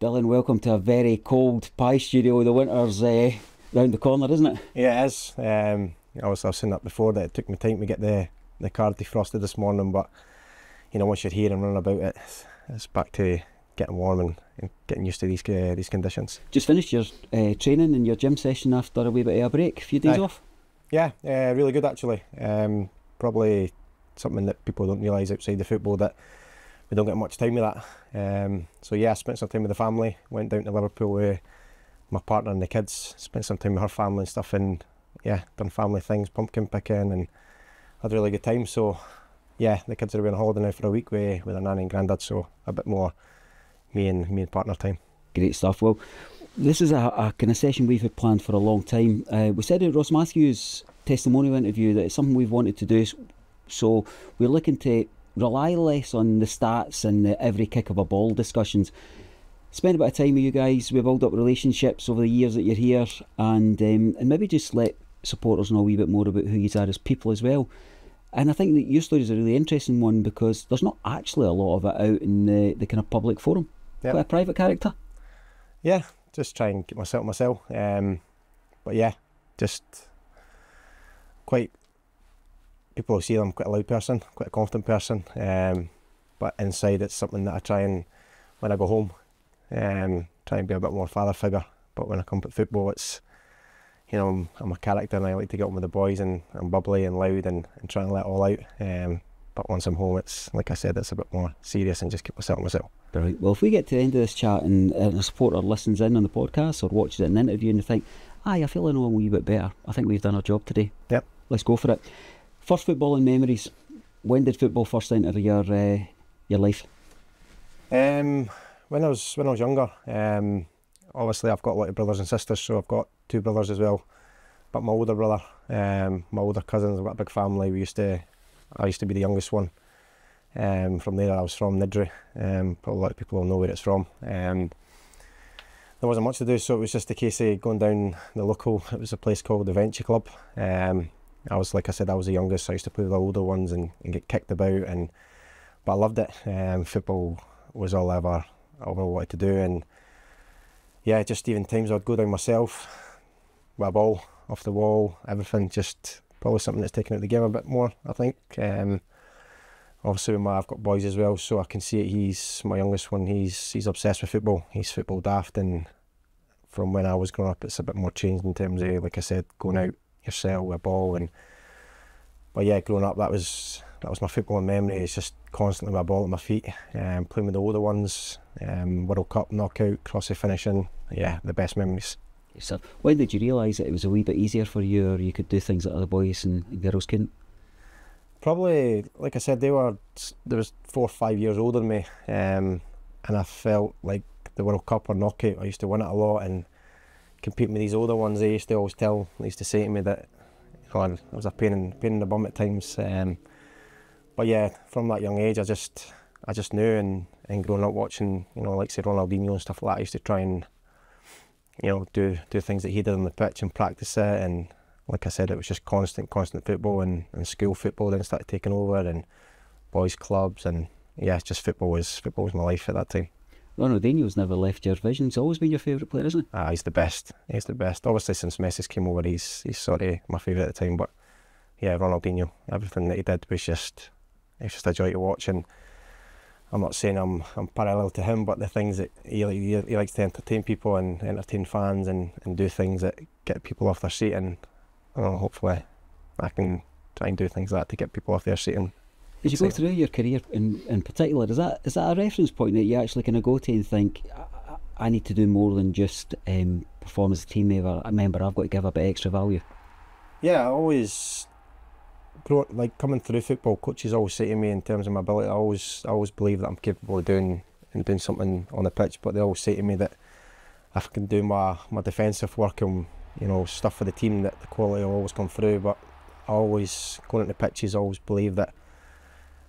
Dylan, welcome to a very cold pie studio. The winter's round the corner, isn't it? Yeah, it is. Obviously I've seen that before, that it took me time to get the car defrosted this morning, but you know, once you're here and running about it, it's back to getting warm and getting used to these conditions. Just finished your training and your gym session after a wee bit of a break, a few days off? Yeah, really good actually. Probably something that people don't realise outside the football, that we don't get much time with that. So yeah, I spent some time with the family, went down to Liverpool with my partner and the kids, spent some time with her family and stuff, and yeah, done family things, pumpkin picking, and had a really good time. So yeah, the kids are away on holiday now for a week with their nanny and granddad, so a bit more me and partner time. Great stuff. Well, this is a kind of session we've had planned for a long time. We said in Ross Matthews' testimonial interview that it's something we've wanted to do, so we're looking to rely less on the stats and the every kick of a ball discussions. Spend a bit of time with you guys, we build up relationships over the years that you're here, and maybe just let supporters know a wee bit more about who you are as people as well. And I think that your story is a really interesting one, because there's not actually a lot of it out in the kind of public forum. Yep. Quite a private character. Yeah, just try and keep myself. But yeah, just quite, people will see I'm quite a loud person, quite a confident person, but inside it's something that I try and, when I go home, try and be a bit more father figure. But when I come to football, it's, you know, I'm a character and I like to get on with the boys, and I'm bubbly and loud and try and let it all out. But once I'm home, it's, like I said, it's a bit more serious and just keep myself to myself. Brilliant. Well, if we get to the end of this chat and a supporter listens in on the podcast or watches it in an interview and they think, I feel I know a wee bit better, I think we've done our job today. Yep. Let's go for it. First footballing memories. When did football first enter your life? When I was younger, obviously I've got a lot of brothers and sisters, so I've got 2 brothers as well. But my older brother, my older cousins, I've got a big family. I used to be the youngest one. From there I was from Nidri. Probably a lot of people will know where it's from. There wasn't much to do, so it was just a case of going down the local, it was a place called the Venture Club. I was, like I said, I was the youngest, so I used to play with the older ones and get kicked about, but I loved it. Football was all I ever wanted to do, and yeah, just even times I'd go down myself with a ball off the wall, everything, just probably something that's taken out the game a bit more, I think. Obviously I've got boys as well, so I can see it. He's my youngest one, he's obsessed with football, he's football daft, and from when I was growing up it's a bit more changed in terms of, like I said, going out yourself with a ball. But yeah, growing up, that was my footballing memory. It's just constantly with a ball at my feet, playing with the older ones, World Cup knockout, crossy finishing, yeah, the best memories. So when did you realise that it was a wee bit easier for you, or you could do things that other boys and girls couldn't? Probably, like I said, there was 4 or 5 years older than me, and I felt like the World Cup or knockout, I used to win it a lot and compete with these older ones. They used to say to me that, you know, I was a pain in the bum at times. But yeah, from that young age, I just knew, and growing up watching, you know, like say Ronaldinho and stuff like that, I used to try and, you know, do things that he did on the pitch and practice it. And like I said, it was just constant football, and school football then started taking over, and boys clubs, and yeah, just football was my life at that time. Ronaldinho's never left your vision. He's always been your favourite player, isn't he? He's the best. He's the best. Obviously, since Messi came over, he's sort of my favourite at the time. But yeah, Ronaldinho, everything that he did was just a joy to watch. And I'm not saying I'm parallel to him, but the things that he likes to entertain people and entertain fans and do things that get people off their seat. And hopefully, I can try and do things like that to get people off their seat. And as you go through your career in particular, is that a reference point that you actually kind of go to and think, I need to do more than just perform as a team member, I've got to give a bit extra value? Yeah, I always, like coming through football, coaches always say to me in terms of my ability, I always believe that I'm capable of doing something on the pitch, but they always say to me that if I can do my defensive work and, you know, stuff for the team, that the quality will always come through. But I always, going into pitches, always believe that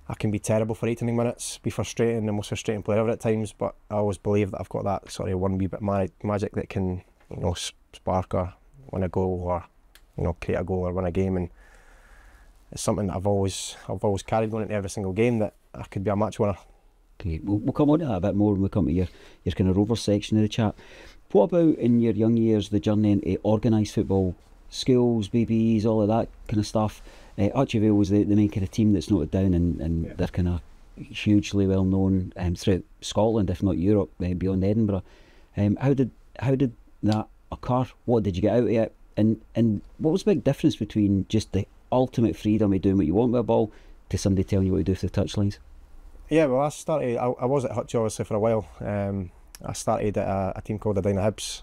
I can be terrible for 89 minutes, be frustrating, the most frustrating player ever at times, but I always believe that I've got that sort of one wee bit magic that can, you know, spark or win a goal, or, you know, create a goal or win a game. And it's something that I've always carried going into every single game, that I could be a match winner. Okay, we'll come on to that a bit more when we come to your kind of Rovers section of the chat. What about in your young years, the journey into organised football, schools, BBEs, all of that kind of stuff? Archivale was the main kind of team that's noted down, and they're kind of hugely well known throughout Scotland, if not Europe, beyond Edinburgh. How did that occur? What did you get out of it? And what was the big difference between just the ultimate freedom of doing what you want with a ball to somebody telling you what to do for the touchlines? Yeah, well, I was at Hutch obviously for a while. I started at a team called the Dyna Hibs.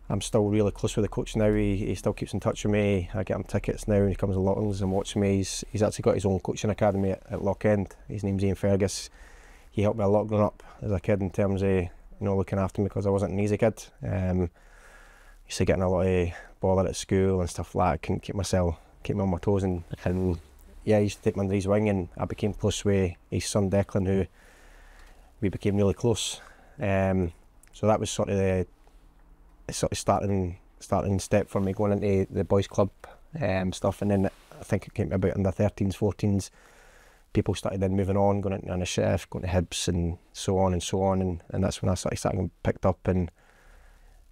I'm still really close with the coach now. He still keeps in touch with me. I get him tickets now, and he comes to Locklands and watches me. He's actually got his own coaching academy at Lock End. His name's Ian Fergus. He helped me a lot growing up as a kid in terms of looking after me, because I wasn't an easy kid. Used to getting a lot of bother at school and stuff like that. I couldn't keep me on my toes, and yeah, he used to take me under his wing, and I became close with his son Declan, who we became really close. So that was sort of the starting step for me going into the boys club stuff, and then I think it came about under 13s, 14s. People started then moving on, going into Initiative, going to Hibs, and so on, and that's when I started getting picked up, and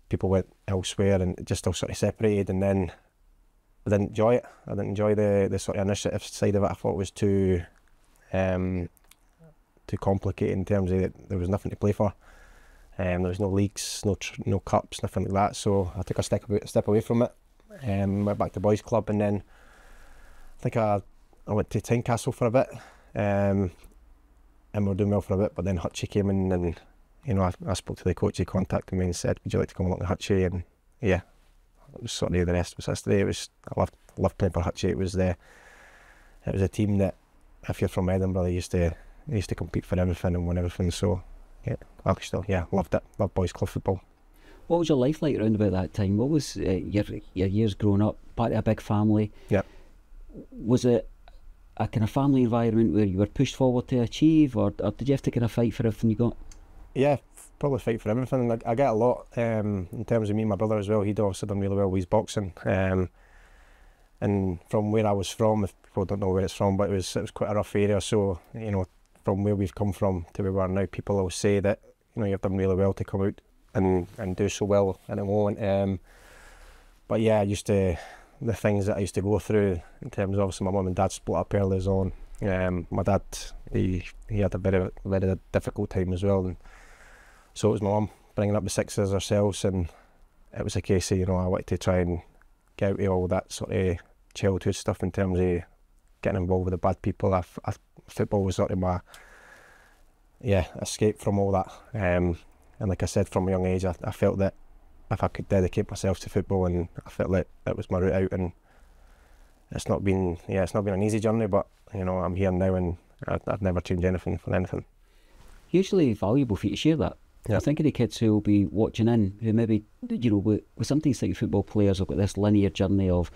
people went elsewhere, and it just all sort of separated. And then I didn't enjoy it. I didn't enjoy the sort of initiative side of it. I thought it was too complicated in terms of that there was nothing to play for. There was no leagues, no cups, nothing like that. So I took a step away from it. Went back to boys club, and then I think I went to Tynecastle for a bit, and we were doing well for a bit. But then Hutchie came in, and I spoke to the coach. He contacted me and said, "Would you like to come along to Hutchie?" And yeah, it was sort of the rest was history. I loved playing for Hutchie. It was a team that, if you're from Edinburgh, they used to compete for everything and win everything. So yeah, loved it. Loved boys club football. What was your life like around about that time? What was your years growing up? Part of a big family. Yeah. Was it a kind of family environment where you were pushed forward to achieve, or did you have to kind of fight for everything you got? Yeah, probably fight for everything. I get a lot in terms of me and my brother as well. He'd also done really well with his boxing. And from where I was from, if people don't know where it's from, but it was quite a rough area. So from where we've come from to where we are now, people always say that you've done really well to come out and do so well at the moment. But yeah, the things that I used to go through in terms of, obviously my mum and dad split up early on. My dad, he had a very, very difficult time as well, and so it was my mum bringing up the sixes ourselves, and it was a case of I wanted to try and get out of all that sort of childhood stuff in terms of getting involved with the bad people. Football was sort of my escape from all that. And like I said, from a young age, I felt that if I could dedicate myself to football, and I felt like that was my route out. And it's not been an easy journey, but I'm here now, and I'd never change anything for anything. Hugely valuable for you to share that. Yeah. I think of the kids who will be watching in, who maybe with sometimes like football players have got this linear journey of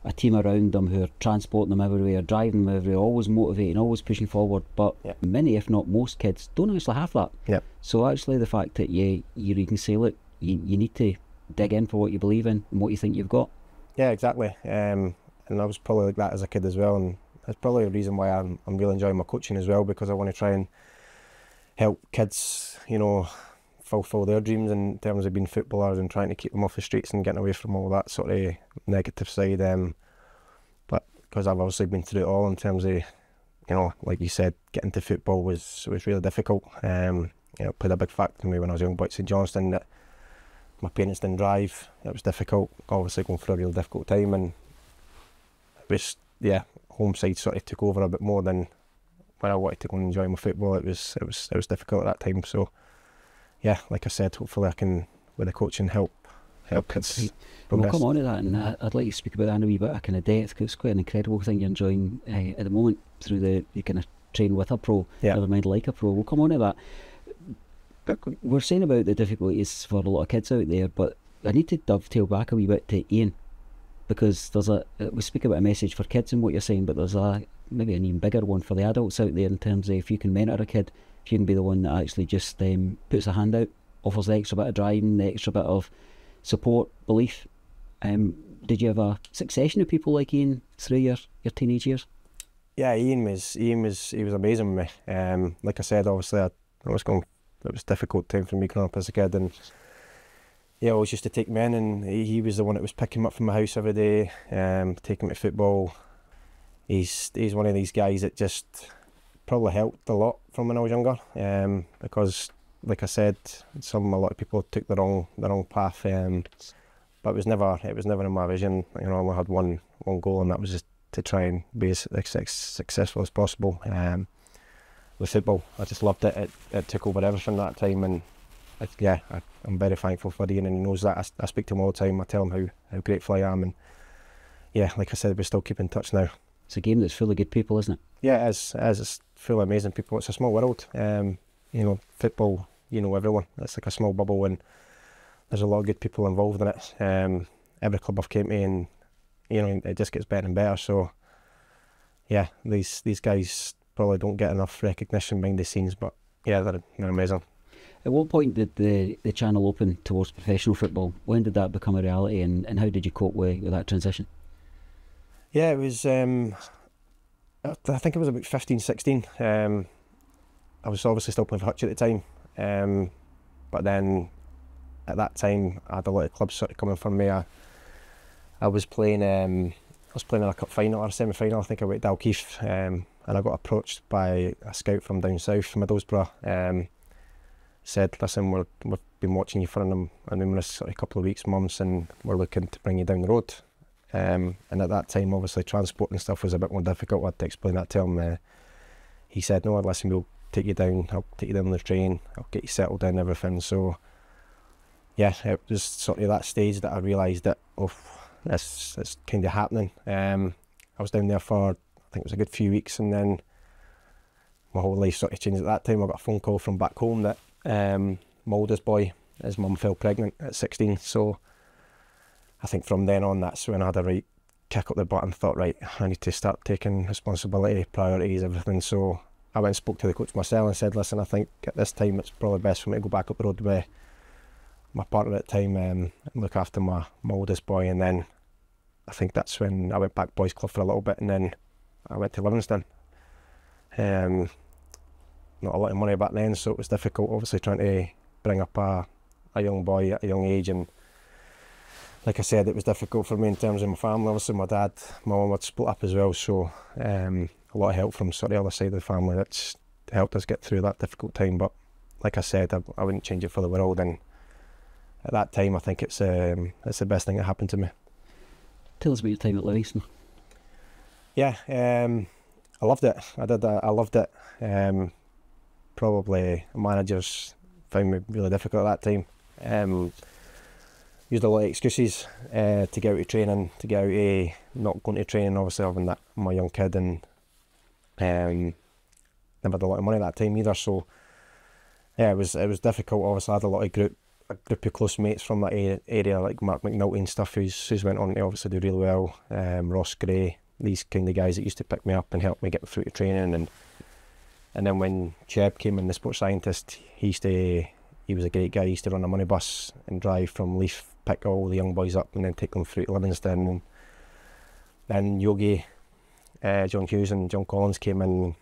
a team around them who are transporting them everywhere, driving them everywhere, always motivating, always pushing forward. But many, if not most kids, don't actually have that. Yeah. So actually the fact that you can say, look, you need to dig in for what you believe in and what you think you've got. Yeah, exactly. And I was probably like that as a kid as well, and that's probably a reason why I'm really enjoying my coaching as well, because I want to try and help kids, fulfill their dreams in terms of being footballers and trying to keep them off the streets and getting away from all that sort of negative side. But because I've obviously been through it all in terms of, like you said, getting to football was really difficult. It played a big factor in me when I was young boy at St Johnstone, that my parents didn't drive. It was difficult, obviously going through a real difficult time, and it was, home side sort of took over a bit more than when I wanted to go and enjoy my football. It was difficult at that time. So yeah, like I said, hopefully I can, with the coaching, help kids progress. We'll come on to that, and I'd like to speak about that in a wee bit of kind of depth, because it's quite an incredible thing you're enjoying at the moment through the kind of train with a pro, never mind like a pro. We'll come on to that. We're saying about the difficulties for a lot of kids out there, but I need to dovetail back a wee bit to Ian, because we speak about a message for kids and what you're saying, but there's maybe an even bigger one for the adults out there in terms of, if you can mentor a kid, if you can be the one that actually just puts a hand out, offers the extra bit of driving, the extra bit of support, belief. Did you have a succession of people like Ian through your teenage years? Yeah, Ian was amazing with me. Like I said, obviously it was a difficult time for me growing up as a kid, and he always used to take me in, and he was the one that was picking me up from my house every day, taking me to football. He's one of these guys that just probably helped a lot from when I was younger, because like I said, a lot of people took the wrong path, but it was never in my vision. You know, I only had one goal, and that was just to try and be as successful as possible. With football, I just loved it. It took over everything that time, and I'm very thankful for Ian, and he knows that. I speak to him all the time. I tell him how grateful I am, and yeah, like I said, we still keep in touch now. It's a game that's full of good people, isn't it? Yeah, it is. It's full of amazing people. It's a small world. You know, football, you know everyone. It's like a small bubble, and there's a lot of good people involved in it. Every club I've came to, and you know, it just gets better and better. So yeah, these guys probably don't get enough recognition behind the scenes, but yeah, they're amazing. At what point did the channel open towards professional football? When did that become a reality, and how did you cope with that transition? Yeah, it was, I think it was about 15, 16. I was obviously still playing for Hutch at the time, but then at that time I had a lot of clubs sort of coming from me. I was playing in a cup final or a semi-final. I think I went to Dalkeith, and I got approached by a scout from down south, from Middlesbrough. Said, listen, we've been watching you for a numerous sort of couple of weeks, months, and we're looking to bring you down the road. And at that time, obviously, transport and stuff was a bit more difficult. I had to explain that to him. He said, no, listen, we'll take you down. I'll take you down on the train. I'll get you settled in and everything. So, yeah, it was sort of that stage that I realised that, it's kind of happening. I was down there for, I think it was a good few weeks, and then my whole life sort of changed at that time. I got a phone call from back home that my oldest boy, his mum fell pregnant at 16. So I think from then on, that's when I had a right kick up the butt and thought, right, I need to start taking responsibility, priorities, everything. So I went and spoke to the coach myself and said, listen, I think at this time it's probably best for me to go back up the road with my partner at the time, and look after my oldest boy. And then I think that's when I went back boys club for a little bit, and then I went to Livingston. Not a lot of money back then, so it was difficult, obviously, trying to bring up a young boy at a young age. And like I said, it was difficult for me in terms of my family. Obviously, my dad, my mum had split up as well, so a lot of help from sort of the other side of the family that's helped us get through that difficult time. But like I said, I wouldn't change it for the world, and at that time I think it's the best thing that happened to me. Tell us about your time at Easton. Yeah, I loved it. I loved it. Probably managers found me really difficult at that time. Used a lot of excuses to get out of training, to get out of not going to training, obviously having that my young kid, and never had a lot of money at that time either. So yeah, it was difficult. Obviously I had a group of close mates from that area, like Mark McNulty and stuff, who's went on to obviously do really well. Ross Gray, these kind of guys that used to pick me up and help me get through to training. And then when Cheb came in, the sports scientist, he was a great guy. He used to run a money bus and drive from Leith, pick all the young boys up and then take them through to Livingston. And then Yogi, John Hughes and John Collins came in.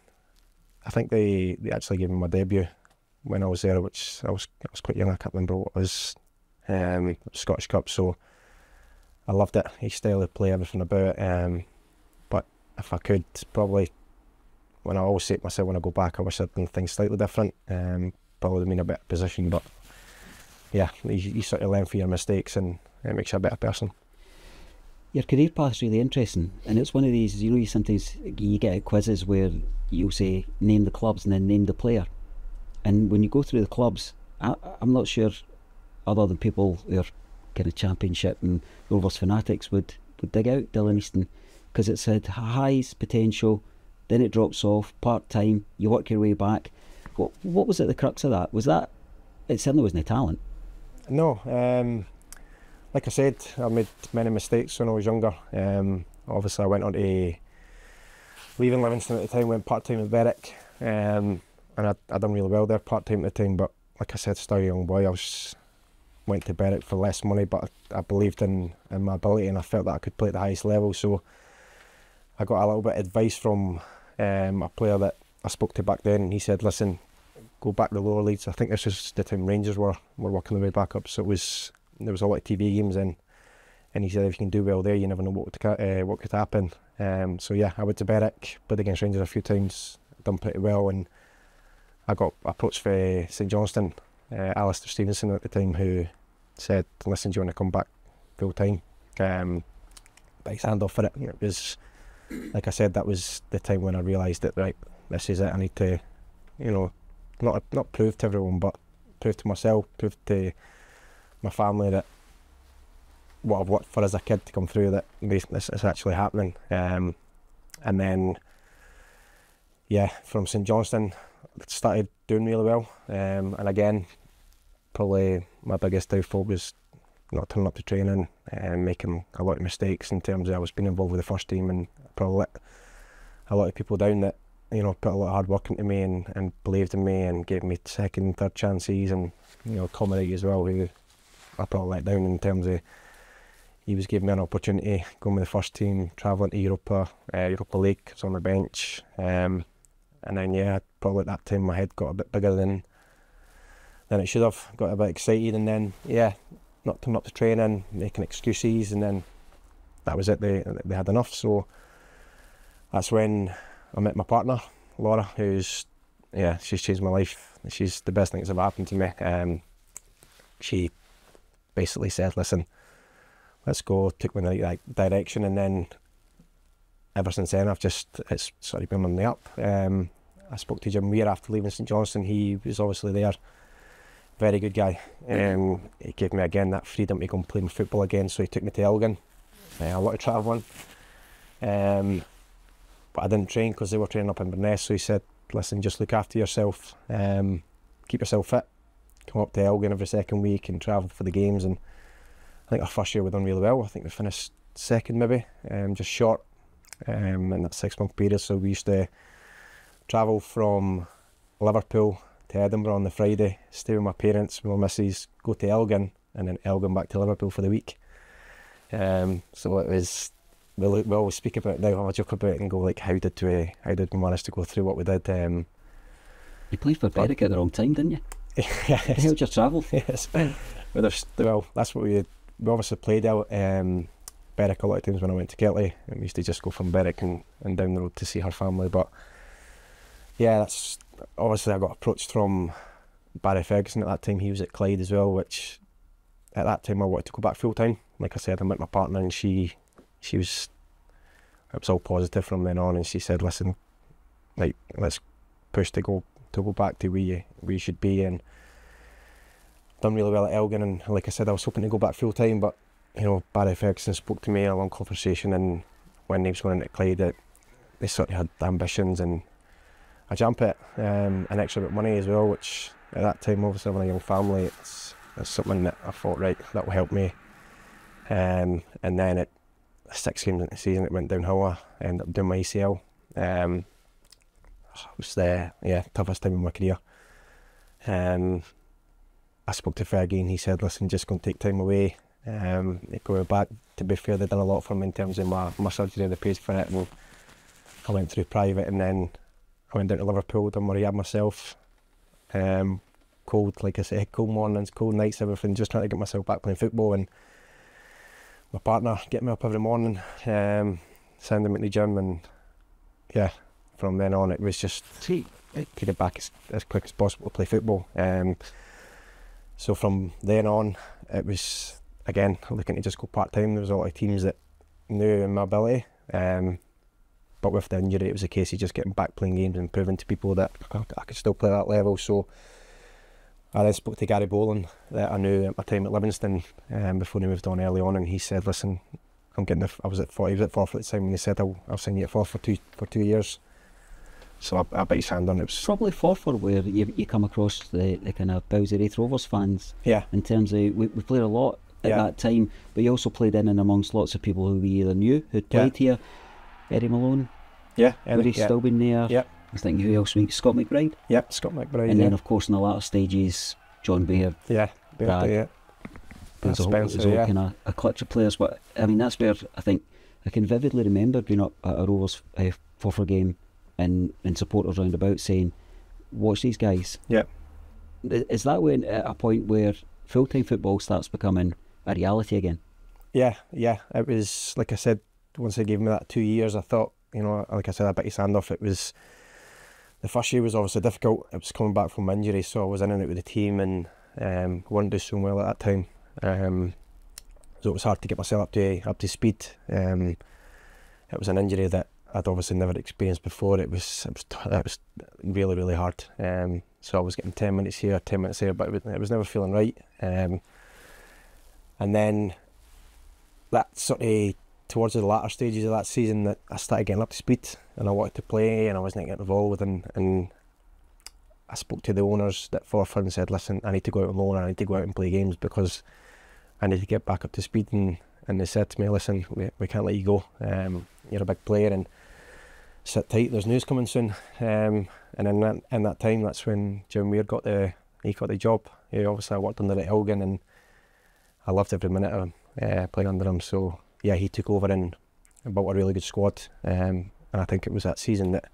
I think they actually gave me my debut when I was there, which I was quite young. I can't remember what it was. Scottish Cup. So I loved it. His style of play, everything about it. But if I could, probably, when I always say to myself when I go back, I wish I'd done things slightly different. Probably would have been a better position, but yeah, you sort of learn from your mistakes, and it makes you a better person. Your career path's really interesting, and it's one of these, you sometimes you get quizzes where you'll say name the clubs and then name the player, and when you go through the clubs, I'm not sure, other than people who are kind of Championship and Rovers fanatics would dig out Dylan Easton, because it said highs, potential, then it drops off, part-time, you work your way back. What was at the crux of that? Was that, it certainly wasn't talent. No, like I said, I made many mistakes when I was younger. Obviously I went on to leaving Livingston at the time, went part-time at Berwick, and I done really well there part-time at the time, but like I said, still a young boy. Went to Berwick for less money, but I believed in my ability, and I felt that I could play at the highest level. So I got a little bit of advice from a player that I spoke to back then, and he said, listen, go back to the lower leagues. I think this was the time Rangers were working their way back up, so there was a lot of TV games in, and he said if you can do well there, you never know what could happen. So yeah, I went to Berwick, played against Rangers a few times, done pretty well, and I got approached for St Johnstone, Alistair Stevenson at the time, who said, listen, do you want to come back full time? But he signed off for it. It was, like I said, that was the time when I realised that, right, this is it. I need to, not prove to everyone, but prove to myself, prove to my family that what I've worked for as a kid to come through, that this is actually happening. And then, yeah, from St Johnstone, started doing really well. And again, probably my biggest downfall was not turning up to training and making a lot of mistakes in terms of I was being involved with the first team, and probably let a lot of people down that put a lot of hard work into me and believed in me and gave me second, third chances, and Comedy as well, who I probably let down in terms of he was giving me an opportunity going with the first team, travelling to Europa League, I was on the bench, and then yeah, probably at that time my head got a bit bigger than it should have, got a bit excited, and then yeah, not turning up to training, making excuses, and then that was it. They had enough. So that's when I met my partner, Laura, she's changed my life. She's the best thing that's ever happened to me. She basically said, listen, let's go, took me in the right direction, and then ever since then it's sort of been on the up. I spoke to Jim Weir after leaving St Johnstone. He was obviously there. Very good guy. He gave me again that freedom to go and play football again, so he took me to Elgin, a lot of travelling, but I didn't train because they were training up in Inverness, so he said, listen, just look after yourself, keep yourself fit, come up to Elgin every second week and travel for the games. And I think our first year we done really well. I think we finished second maybe, just short in that 6 month period. So we used to travel from Liverpool to Edinburgh on the Friday, stay with my parents, with my missus, go to Elgin, and then Elgin back to Liverpool for the week. So it was, we always speak about it now, I joke about it and go like, how did we manage to go through what we did? You played for Berwick at the wrong time, didn't you? Yes. How did you travel? Yes. Well, that's what we obviously played out Berwick a lot of times when I went to Kelty, and we used to just go from Berwick and down the road to see her family. But yeah, that's obviously I got approached from Barry Ferguson at that time. He was at Clyde as well, which at that time I wanted to go back full time. Like I said, I met my partner, and it was all positive from then on, and she said, listen, like, let's push to go back to where you should be. And done really well at Elgin, and like I said, I was hoping to go back full time, but Barry Ferguson spoke to me in a long conversation, and when he was going into Clyde, they sort of had ambitions, and I jumped at an extra bit of money as well, which at that time, obviously having a young family, it's something that I thought, right, that will help me. And then at 6 games into the season, it went downhill. I ended up doing my ACL. It was the toughest time in my career. I spoke to Fergie, and he said, listen, just going to take time away. Going back, to be fair, they've done a lot for me in terms of my surgery, they paid for it, and I went through private, and then I went down to Liverpool, done my rehab myself. Cold, like I said, cold mornings, cold nights, everything, just trying to get myself back playing football. And my partner getting me up every morning, sending me to the gym, and yeah, from then on it was just get it back as quick as possible to play football. So from then on, it was again looking to just go part time. There was a lot of teams that knew my ability, but with the injury, it was a case of just getting back playing games and proving to people that I could still play at that level. So I then spoke to Gary Boland, that I knew at my time at Livingston, before he moved on early on, and he said, listen, I was at Forth, he was at Forth at the time, and he said, I'll sign you at Forth for 2 years. So I bet his hand on it. Was probably Forth where you come across the kind of Bowsy Raith Rovers fans. Yeah. In terms of, we played a lot at that time, but you also played in and amongst lots of people who we either knew, who'd played here. Eddie Malone. Yeah. Would he still been there? Yeah. I think who else? Scott McBride. Yep, Scott McBride. And then of course in the latter stages, John Baird. Yeah, Baird. Yeah. There's all kind of a clutch of players, but I mean that's where I think I can vividly remember being up at a Rovers Forfar game and supporters round about saying, watch these guys. Yeah. Is that when at a point where full-time football starts becoming a reality again? Yeah. It was, like I said, once they gave me that 2 years, I thought, you know, like I said, I bit his hand off. It was, the first year was obviously difficult. It was coming back from injury, so I was in and out with the team, and wasn't doing so well at that time. So it was hard to get myself up to speed. It was an injury that I'd obviously never experienced before. It was really, really hard. So I was getting 10 minutes here, 10 minutes there, but it was never feeling right. And then that sort of, towards the latter stages of that season, that I started getting up to speed and I wanted to play and I wasn't getting involved, and I spoke to the owners at Forfar and said, listen, I need to go out on loan, I need to go out and play games because I need to get back up to speed, and they said to me, listen, we can't let you go, you're a big player and sit tight, there's news coming soon. And in that time, that's when Jim Weir got the job. Obviously I worked under at Elgin and I loved every minute of playing under him, so yeah, he took over and built a really good squad, and I think it was that season that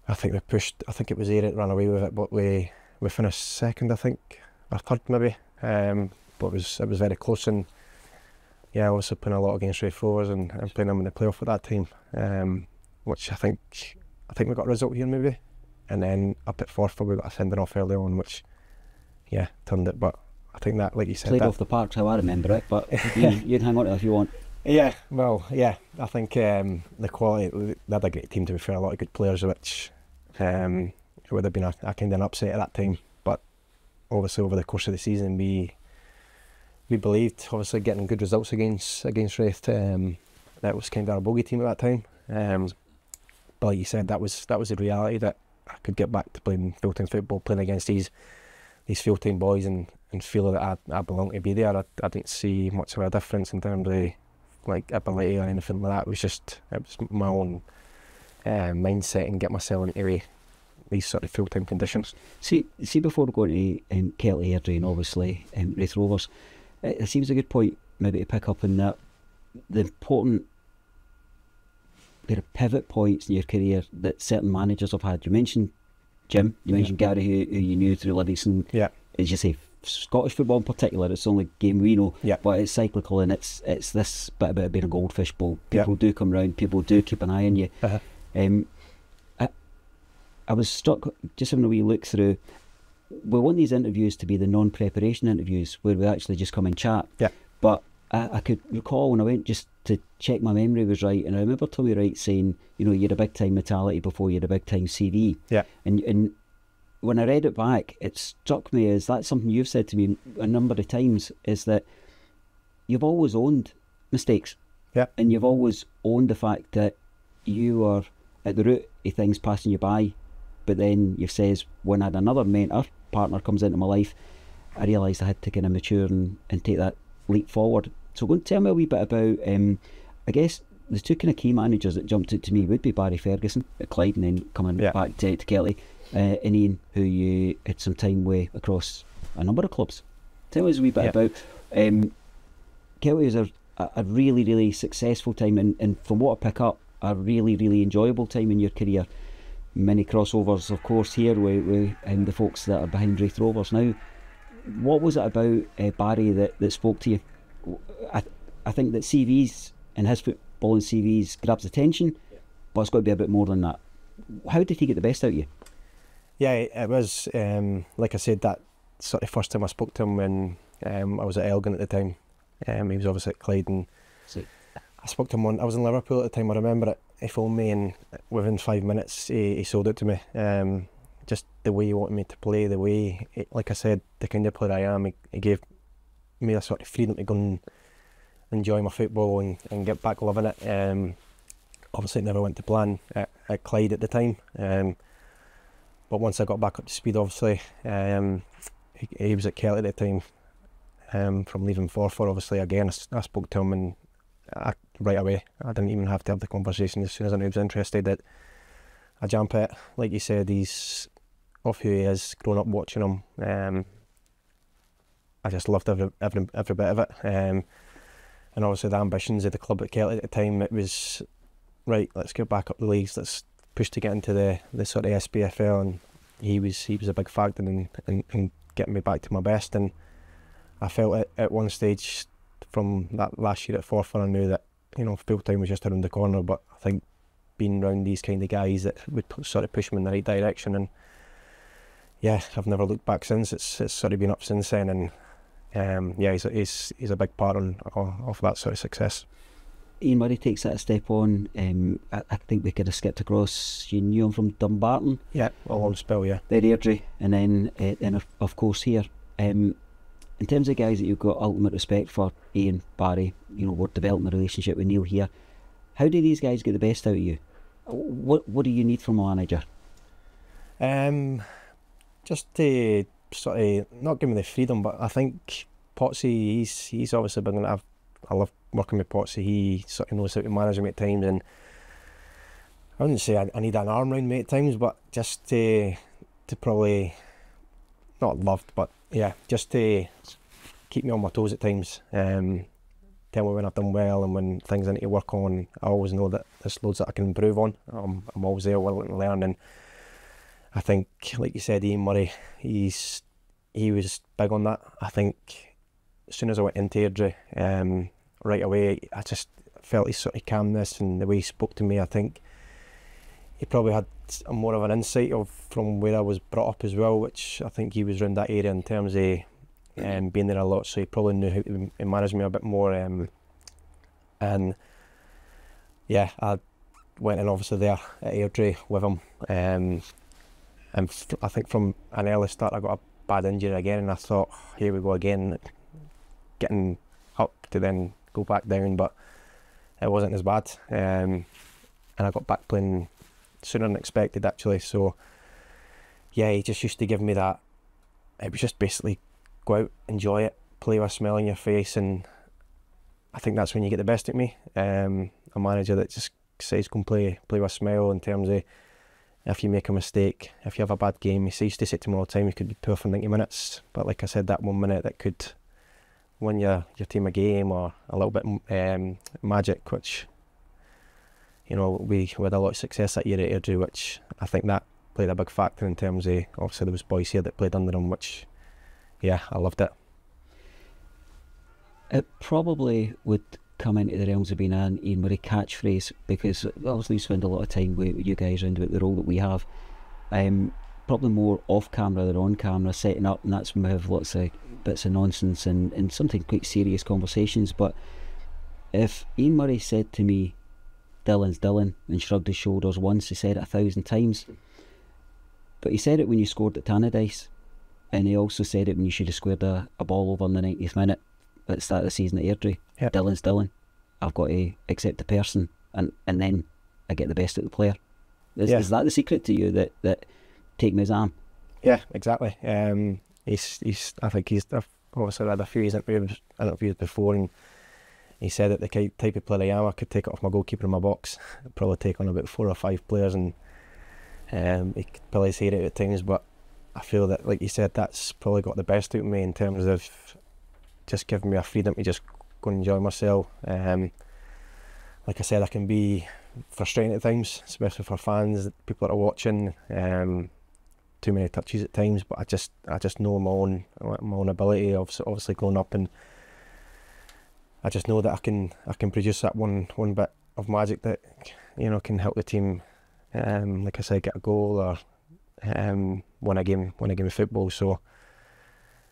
I think we pushed. I think it was Eric ran away with it, but we finished second, I think, or third maybe. But it was very close, and yeah, I was playing a lot against Raith Rovers and playing them in the playoff at that time, which I think we got a result here maybe, and then up at Forfar we got a sending off early on, which yeah turned it, but. I think that, like you said, played off the park's how I remember it, but you'd hang on to it if you want. Yeah, well, yeah, I think the quality, they had a great team to be fair, a lot of good players, which it would have been a kind of an upset at that time, but obviously over the course of the season we believed, obviously getting good results against Raith, that was kind of our bogey team at that time, but like you said, that was the reality, that I could get back to playing full-time football, playing against these full-time boys and feel that I belong to be there. I didn't see much of a difference in terms of like ability or anything like that. It was my own mindset and get myself into these sort of full-time conditions. See before going to Kelty, Airdrie and obviously Raith Rovers, it seems a good point maybe to pick up on that, the important pivot points in your career that certain managers have had. You mentioned Jim, you mentioned Gary, who you knew through Livingston. Yeah. As you say, Scottish football in particular, it's the only game we know, but it's cyclical, and it's this bit about being a goldfish bowl. People do come round, people do keep an eye on you. I was struck, just having a wee look through, we want these interviews to be the non-preparation interviews where we actually just come and chat. Yeah. But I could recall when I went just to check my memory was right, and I remember Tommy Wright saying, you know, you had a big time mentality before you had a big time CV. Yeah. And when I read it back, it struck me as that's something you've said to me a number of times, is that you've always owned mistakes. Yeah. And you've always owned the fact that you are at the root of things passing you by. But then you've says, when I had another partner comes into my life, I realised I had to kind of mature and take that leap forward. So go and tell me a wee bit about, I guess, the two kind of key managers that jumped out to me would be Barry Ferguson at Clyde and then coming back to Kelty, and Ian, who you had some time with across a number of clubs. Tell us a wee bit about Kelty is a really, really successful time, and from what I pick up, a really, really enjoyable time in your career. Many crossovers, of course, here with the folks that are behind Raith Rovers now. What was it about Barry that spoke to you? I think that CVs and his football and CVs grabs attention, but it's got to be a bit more than that. How did he get the best out of you? Yeah, it was, like I said, that sort of first time I spoke to him when I was at Elgin at the time. He was obviously at Clyde, and I spoke to him I was in Liverpool at the time, I remember it. He phoned me, and within 5 minutes he sold it to me. Just the way he wanted me to play, the way, like I said, the kind of player I am, he gave me a sort of freedom to go and enjoy my football and get back loving it. Obviously it never went to plan at Clyde at the time, but once I got back up to speed, obviously, he was at Kelty at the time, from leaving Forfar. Obviously again I spoke to him, and right away I didn't even have to have the conversation. As soon as I knew he was interested, I jump at, like you said, he's of who he is, growing up watching him. I just loved every bit of it, and obviously the ambitions of the club at Kelty at the time, it was right, let's get back up the leagues, let's pushed to get into the sort of SPFL, and he was a big factor in getting me back to my best. And I felt at one stage from that last year at Forfar, I knew that, you know, full time was just around the corner. But I think being around these kind of guys that would sort of push me in the right direction, and yeah, I've never looked back since. It's sort of been up since then, and yeah, he's a big part of that sort of success. Ian Murray takes that step on. I think we could have skipped across. You knew him from Dumbarton. Yeah, a long spell, yeah. Then Airdrie, and then of course here. In terms of guys that you've got ultimate respect for, Ian, Barry, you know, we're developing a relationship with Neil here. How do these guys get the best out of you? What do you need from a manager? Just to sort of not give me the freedom, but I think Potsy, he's obviously been. I love working with Potsy. He sort of knows how to manage me at times, and I wouldn't say I need an arm round me at times, but just to probably not loved, but yeah, just to keep me on my toes at times. Tell me when I've done well and when things I need to work on. I always know that there's loads that I can improve on. I'm always there willing to learn, and I think, like you said, Ian Murray, he was big on that. I think as soon as I went into Airdrie, right away, I just felt his sort of calmness and the way he spoke to me. I think he probably had more of an insight from where I was brought up as well, which I think he was around that area in terms of being there a lot, so he probably knew how to manage me a bit more. And yeah, I went in obviously there at Airdrie with him, and I think from an early start I got a bad injury again, and I thought, here we go again, getting up to then go back down, but it wasn't as bad, and I got back playing sooner than expected actually. So yeah, he just used to give me that. It was just basically go out, enjoy it, play with a smile on your face, and I think that's when you get the best at me. A manager that just says come play with a smile, in terms of if you make a mistake, if you have a bad game. He used to say to me all the time, you could be poor for 90 minutes, but like I said, that 1 minute that could win your team a game, or a little bit magic, which, you know, we had a lot of success that year at Airdrie, which I think that played a big factor in terms of, obviously there was boys here that played under him, which, yeah, I loved it. It probably would come into the realms of being an Ian Murray catchphrase, because obviously we spend a lot of time with you guys around about the role that we have. Probably more off camera than on camera, setting up, and that's when we have lots of bits of nonsense and sometimes quite serious conversations. But if Ian Murray said to me, Dylan's Dylan, and shrugged his shoulders once, he said it 1,000 times. But he said it when you scored at Tannadice, and he also said it when you should have squared a ball over in the 90th minute at the start of the season at Airdrie. Yep. Dylan's Dylan. I've got to accept the person, and then I get the best of the player. Is that the secret to you, that take me as I am? Yeah, exactly. I think I've obviously read a few of his interviews before, and he said that the type of player I am, I could take it off my goalkeeper in my box. I'd probably take on about 4 or 5 players, and he could probably say it at times, but I feel that, like you said, that's probably got the best out of me in terms of just giving me a freedom to just go and enjoy myself. Like I said, I can be frustrating at times, especially for fans, people that are watching. Too many touches at times, but I just know my own ability. Obviously growing up, and I just know that I can produce that one bit of magic that, you know, can help the team. Like I said, get a goal or win a game of football. So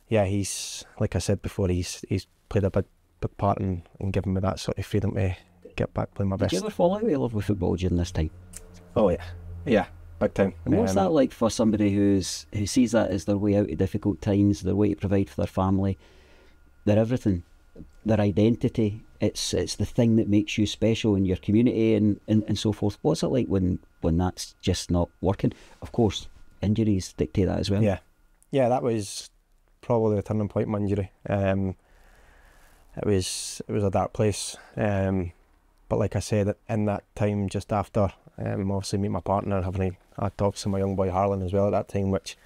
yeah, he's, like I said before, he's played a big part in giving me that sort of freedom to get back playing my best. Did you ever fall out of love with football during this time? Oh yeah, big time. And what's that like for somebody who sees that as their way out of difficult times, their way to provide for their family, their everything, their identity? It's the thing that makes you special in your community and so forth. What's it like when that's just not working? Of course, injuries dictate that as well. Yeah, that was probably the turning point, my injury. It was a dark place. But like I said, in that time just after, obviously meet my partner, I talked to my young boy Harlan as well at that time, which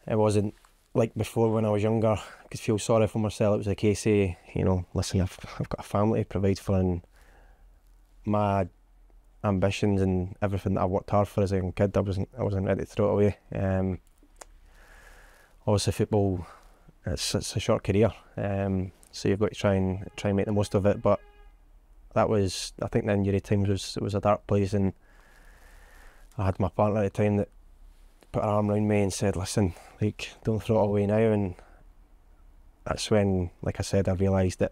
it wasn't like before when I was younger. I could feel sorry for myself. It was a case of, you know, listen, I've got a family to provide for, and my ambitions and everything that I worked hard for as a young kid, I wasn't ready to throw it away. Obviously football, it's a short career, so you've got to try and make the most of it. But that was, I think the injury times was a dark place, and I had my partner at the time that put her arm around me and said, listen, like, don't throw it away now. And that's when, like I said, I realised that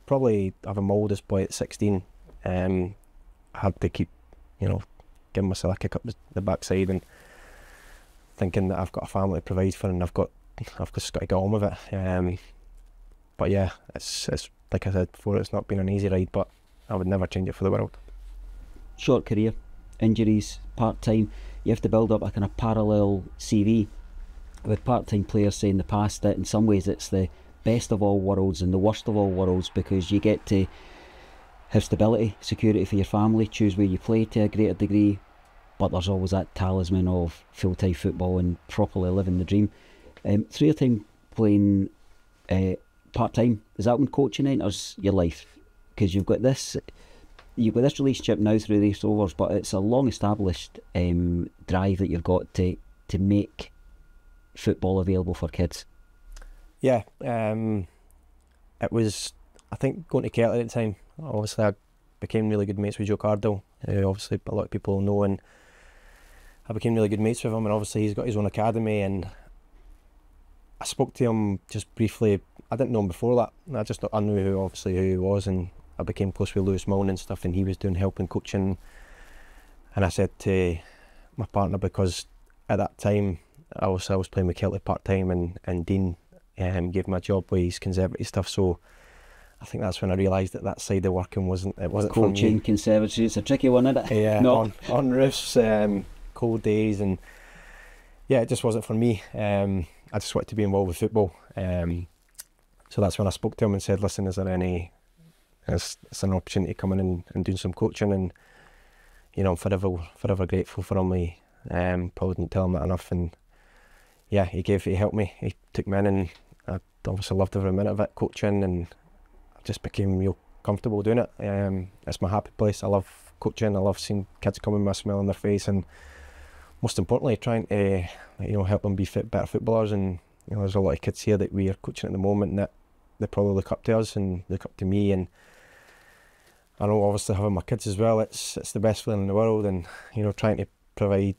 probably having my oldest boy at 16, I had to keep, giving myself a kick up the backside and thinking that I've got a family to provide for, and I've just got to get on with it. But yeah, it's like I said before, it's not been an easy ride, but I would never change it for the world. Short career, injuries, part-time, you have to build up a kind of parallel CV with part-time players say in the past that in some ways it's the best of all worlds and the worst of all worlds, because you get to have stability, security for your family, choose where you play to a greater degree, but there's always that talisman of full-time football and properly living the dream. Through your time playing part-time, is that when coaching enters your life? Because you've got this relationship now through Raith Rovers, but it's a long-established drive that you've got to make football available for kids. Yeah, it was, I think, going to Kelly at the time. Obviously, I became really good mates with Joe Cardle, who obviously a lot of people know, and I became really good mates with him. And obviously, he's got his own academy, and I spoke to him just briefly. I didn't know him before that. I knew who he was, and I became close with Lewis Mullen and stuff, and he was doing helping coaching. And I said to my partner, because at that time I was playing with Kelty part time, and Dean gave me a job with his conservative stuff. So I think that's when I realised that side of working wasn't coaching, for me. Conservatory, it's a tricky one, isn't it? Yeah, no. on roofs, cold days, and yeah, it just wasn't for me. I just wanted to be involved with football. So that's when I spoke to him and said, listen, is there it's an opportunity coming in and doing some coaching, and I'm forever grateful for him. Probably didn't tell him that enough, and yeah, he helped me. He took me in, and I obviously loved every minute of it, coaching, and I just became real comfortable doing it. It's my happy place. I love coaching. I love seeing kids come in with a smile on their face, and most importantly, trying to help them be better footballers. And there's a lot of kids here that we are coaching at the moment that they probably look up to us and look up to me, and I know obviously having my kids as well, it's the best feeling in the world, and trying to provide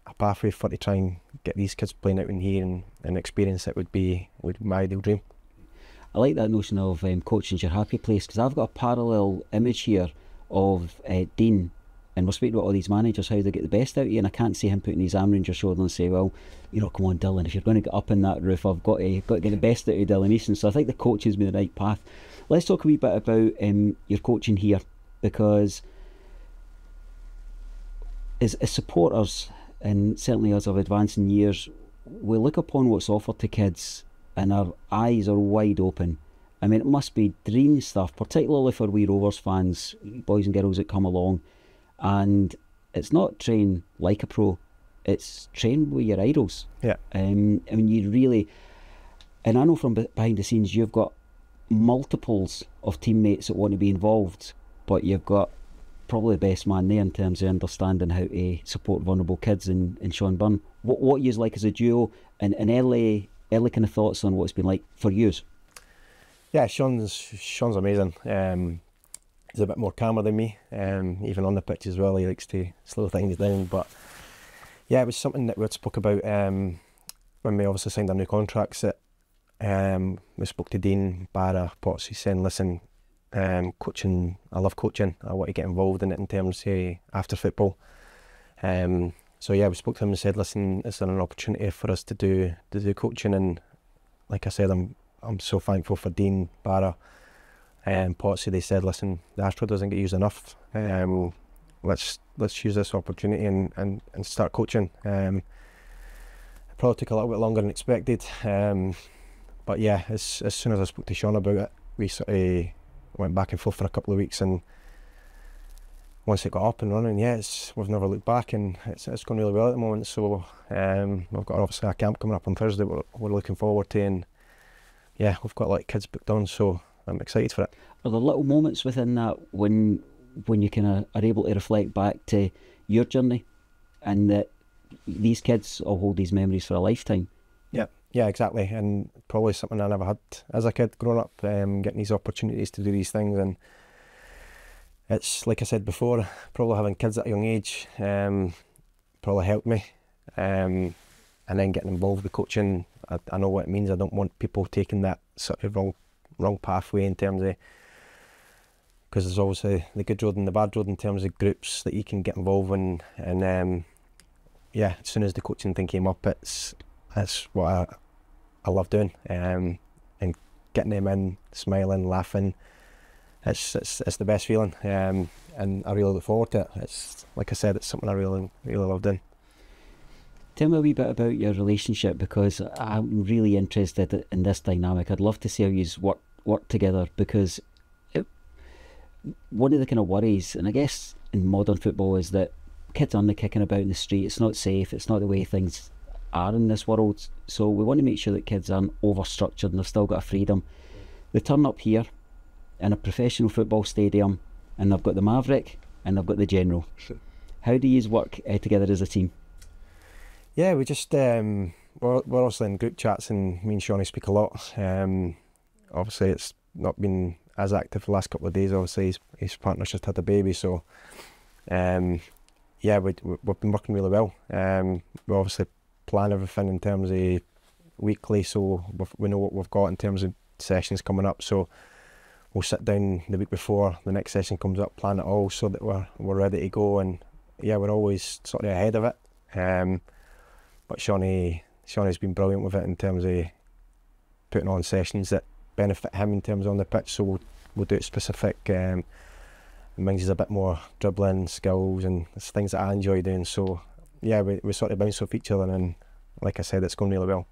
a pathway to try and get these kids playing out in here and experience it would be my ideal dream. I like that notion of coaching's your happy place, because I've got a parallel image here of Dean, and we're speaking about all these managers, how they get the best out of you, and I can't see him putting his arm around your shoulder and say, well, come on Dylan, if you're going to get up in that roof, I've got to get the best out of Dylan Easton. So I think the coaching's been the right path. Let's talk a wee bit about your coaching here, because as supporters, and certainly as of advancing years, we look upon what's offered to kids and our eyes are wide open. I mean, it must be dream stuff, particularly for we Rovers fans, boys and girls that come along, and it's not train like a pro, it's train with your idols. Yeah. I mean, you really, and I know from behind the scenes you've got multiples of teammates that want to be involved, but you've got probably the best man there in terms of understanding how to support vulnerable kids in Sean Byrne. What you like as a duo, and early kind of thoughts on what it's been like for you? Yeah, Sean's amazing. He's a bit more calmer than me, even on the pitch as well. He likes to slow things down. But yeah, it was something that we had spoke about when we obviously signed our new contracts. We spoke to Dean, Barra, Potsy, saying, listen, coaching, I love coaching. I want to get involved in it in terms of after football. So yeah, we spoke to him and said, listen, is there an opportunity for us to do coaching? And like I said, I'm so thankful for Dean, Barra, and Potsy. They said, listen, the Astro doesn't get used enough. Let's use this opportunity and start coaching. It probably took a little bit longer than expected. But yeah, as soon as I spoke to Sean about it, we sort of went back and forth for a couple of weeks, and once it got up and running, yeah, we've never looked back, and it's going really well at the moment. So we've got obviously a camp coming up on Thursday we're looking forward to, and yeah, we've got a lot of kids booked on, so I'm excited for it. Are there little moments within that when when you kind of are able to reflect back to your journey, and that these kids will hold these memories for a lifetime. Yeah, exactly, and probably something I never had as a kid growing up, getting these opportunities to do these things. And it's like I said before, probably having kids at a young age probably helped me, and then getting involved with coaching, I know what it means. I don't want people taking that sort of wrong pathway in terms of, because there's obviously the good road and the bad road in terms of groups that you can get involved in. And yeah, as soon as the coaching thing came up, that's what I love doing, and getting them in, smiling, laughing. It's the best feeling, and I really look forward to it. It's, like I said, it's something I really love doing. Tell me a wee bit about your relationship, because I'm really interested in this dynamic. I'd love to see how you work together, because one of the kind of worries, and I guess in modern football, is that kids aren't kicking about in the street. It's not safe. It's not the way things are in this world. So we want to make sure that kids aren't overstructured and they've still got a freedom. They turn up here in a professional football stadium, and they've got the Maverick and they've got the General. How do you work together as a team? Yeah, we just we're obviously in group chats, and me and Shawnee speak a lot. Obviously it's not been as active the last couple of days. Obviously his partner's just had a baby, so yeah, we've been working really well. We obviously plan everything in terms of weekly, so we know what we've got in terms of sessions coming up. So we'll sit down the week before the next session comes up, plan it all so that we're ready to go. And yeah, we're always sort of ahead of it. But Shawnee's been brilliant with it in terms of putting on sessions that benefit him in terms on the pitch. So we'll do it specific. It means there's a bit more dribbling skills, and it's things that I enjoy doing. So yeah, we sort of bounce off each other, and like I said, it's going really well.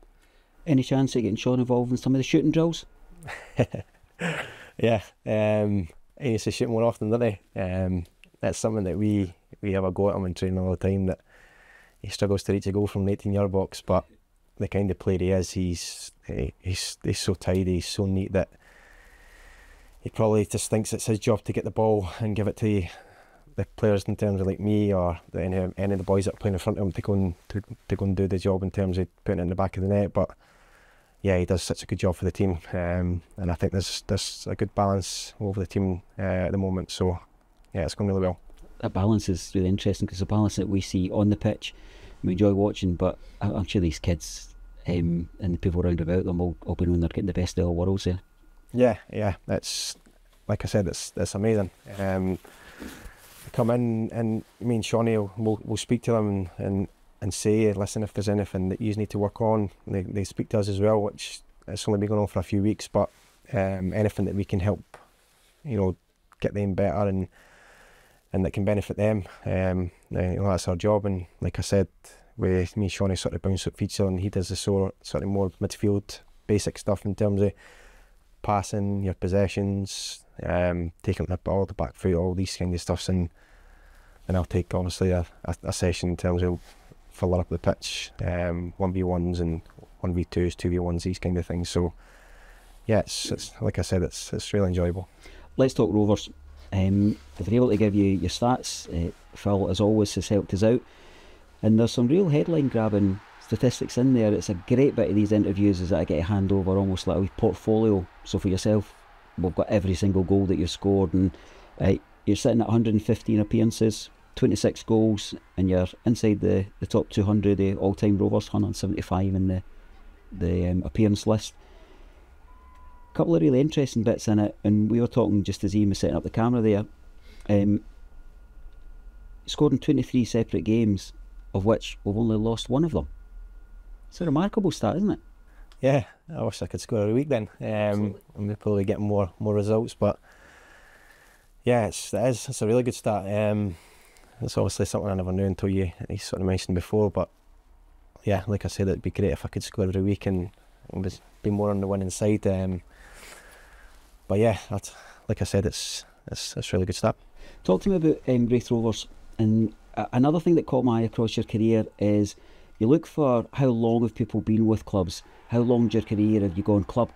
Any chance of getting Sean involved in some of the shooting drills? Yeah, he used to shoot more often, didn't he? That's something that we have a go at him in training all the time, that he struggles to reach a goal from the 18-yard box, but the kind of player he is, he's so tidy, he's so neat, that he probably just thinks it's his job to get the ball and give it to the players in terms of like me, or any of the boys that are playing in front of him, to go and do the job in terms of putting it in the back of the net. But yeah, he does such a good job for the team, and I think there's a good balance over the team at the moment. So yeah, it's going really well. That balance is really interesting, because the balance that we see on the pitch, we enjoy watching, but I'm sure these kids and the people around about them all be knowing they're getting the best of all worlds there. Yeah, that's, like I said, it's amazing. Come in, and me and Shawnee will speak to them and say, listen, if there's anything that you need to work on, they speak to us as well, which it's only been going on for a few weeks, but anything that we can help, get them better and that can benefit them, that's our job. And like I said, with me and Shawnee sort of bounce up each other, and he does the sort of more midfield basic stuff in terms of passing, your possessions, taking the ball, the back foot, all these kind of stuffs, and I'll take obviously a session in terms of filling up the pitch, 1v1s and 1v2s, 2v1s, these kind of things. So yeah, it's like I said, it's really enjoyable. Let's talk Rovers. If they're able to give you your stats, Phil, as always, has helped us out, and there's some real headline grabbing statistics in there. It's a great bit of these interviews is that I get to hand over almost like a wee portfolio. So for yourself, we've got every single goal that you've scored, and you're sitting at 115 appearances, 26 goals, and you're inside the top 200 of all-time Rovers, 175 in the appearance list. A couple of really interesting bits in it, and we were talking just as Ian was setting up the camera there. Scored in 23 separate games, of which we've only lost one of them. It's a remarkable stat, isn't it? Yeah, I wish I could score every week then. And we're probably getting more results, but yeah, it's a really good stat. It's obviously something I never knew until you sort of mentioned before, but yeah, like I said, it'd be great if I could score every week and be more on the winning side. But yeah, like I said, it's a really good stat. Talk to me about Raith Rovers. And another thing that caught my eye across your career is you look for how long have people been with clubs, how long's your career, have you gone club,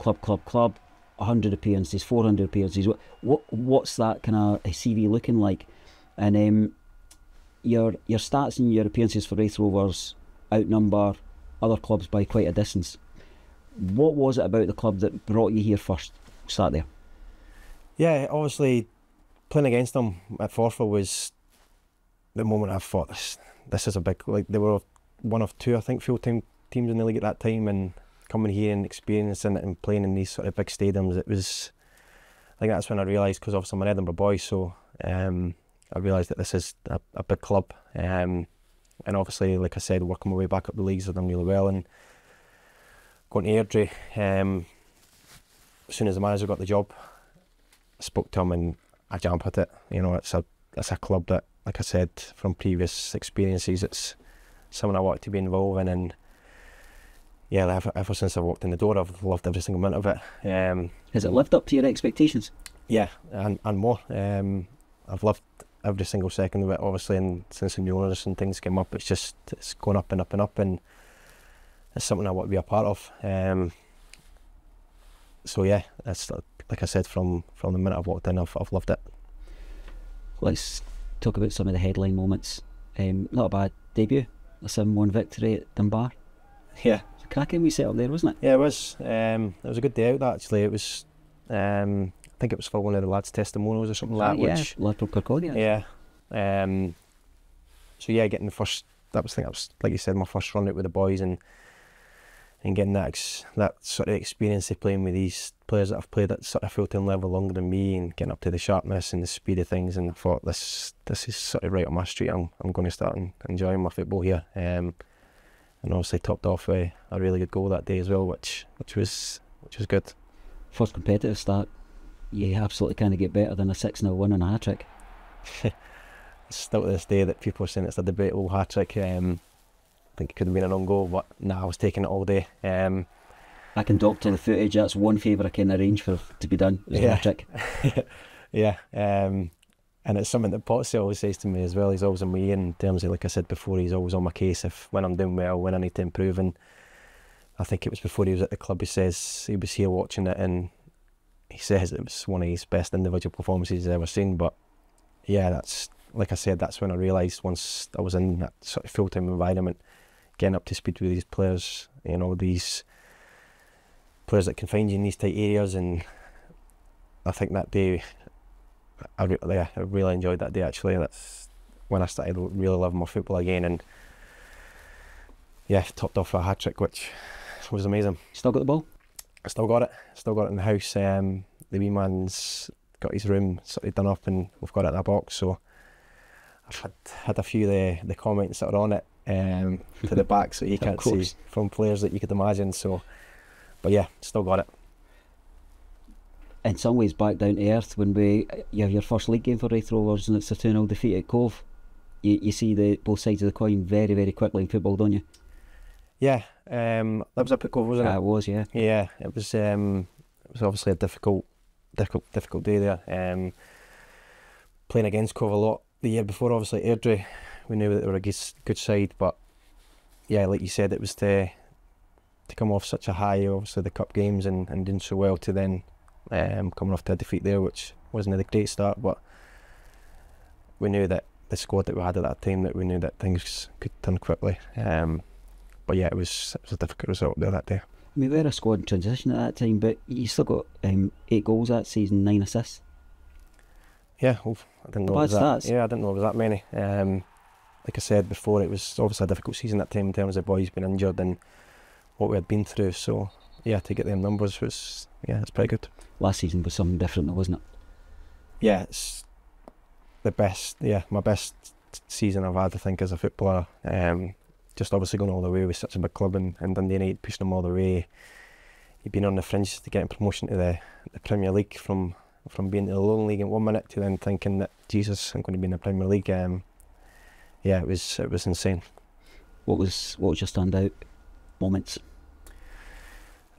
100 appearances, 400 appearances. What's that kind of CV looking like? And your stats and your appearances for Raith Rovers outnumber other clubs by quite a distance. What was it about the club that brought you here first? Start there. Yeah, obviously playing against them at Forfar was the moment I thought this is a big, like they were one of two I think full-time teams in the league at that time, and coming here and experiencing it and playing in these sort of big stadiums, it was, I think that's when I realised, because obviously I'm an Edinburgh boy, so I realised that this is a big club, and obviously, like I said, working my way back up the leagues, I've done really well, and going to Airdrie, as soon as the manager got the job, I spoke to him and I jumped at it. You know, it's a club that, like I said, from previous experiences, it's something I wanted to be involved in, and yeah, ever since I walked in the door, I've loved every single minute of it. Has it lived up to your expectations? Yeah, and more. I've loved every single second of it, obviously, and since the new owners and things came up, it's going up and up and up, and it's something I want to be a part of. So yeah, that's, like I said, from the minute I've walked in, I've loved it. Let's talk about some of the headline moments. Not a bad debut, a 7-1 victory at Dunbar. Yeah. It's a cracking wee setup there, wasn't it? Yeah, it was. It was a good day out, actually. It was, I think it was for one of the lads' testimonials or something like that. Yeah, which, Lateral Kirkcaldy. Yeah. So yeah, getting the first, that was like you said, my first run out with the boys, and getting that sort of experience of playing with these players that have played at sort of full-time level longer than me, and getting up to the sharpness and the speed of things, and I thought this is sort of right on my street. I'm going to start enjoying my football here, and obviously topped off with a really good goal that day as well, which was good. First competitive start, you absolutely can't get better than a 6-0 win and a hat-trick. Still to this day that people are saying it's a debatable hat-trick. I think it could have been an own goal, but nah, I was taking it all day. I can doctor the footage. That's one favour I can arrange for to be done. Is a hat-trick. Yeah. And it's something that Potsy always says to me as well. He's always on me in terms of, like I said before, he's always on my case when I'm doing well, when I need to improve. And I think it was before he was at the club, he says he was here watching it, and he says it was one of his best individual performances he's ever seen. But yeah, that's, like I said, that's when I realised, once I was in that sort of full-time environment, getting up to speed with these players, you know, these players that can find you in these tight areas. And I think that day, I really enjoyed that day, actually. That's when I started really loving my football again, and yeah, topped off a hat-trick, which was amazing. Still got the ball? I still got it in the house. The wee man's got his room sort of done up, and we've got it in a box, so I've had a few of the comments that are on it to the back, so you can't see, from players that you could imagine. So, but yeah, still got it. In some ways, back down to earth, when you have your first league game for Raith Rovers and it's a 2-0 defeat at Cove, you see both sides of the coin very, very quickly in football, don't you? Yeah, that was up at Cove, wasn't it? It was, yeah. Yeah, it was obviously a difficult day there. Playing against Cove a lot the year before, obviously Airdrie, we knew that they were a good side, but yeah, like you said, it was to come off such a high, obviously the cup games, and doing so well, to then coming off to a defeat there, which wasn't a great start, but we knew that the squad that we had at that time, that we knew that things could turn quickly. But yeah, it was a difficult result there that day. I mean, we were a squad in transition at that time, but you still got 8 goals that season, 9 assists. Yeah, I didn't know it was that. Stats. Yeah, I didn't know it was that many. Like I said before, it was obviously a difficult season that time in terms of boys being injured and what we had been through. So yeah, to get them numbers was, it's pretty good. Last season was something different, though, wasn't it? Yeah, it's the best. Yeah, my best season I've had, I think, as a footballer. Just obviously going all the way with such a big club in Dundee United, pushing them all the way. You've been on the fringe to getting promotion to the Premier League, from being to the Lowland League in 1 minute to then thinking that, Jesus, I'm going to be in the Premier League. Yeah, it was insane. What was your standout moments?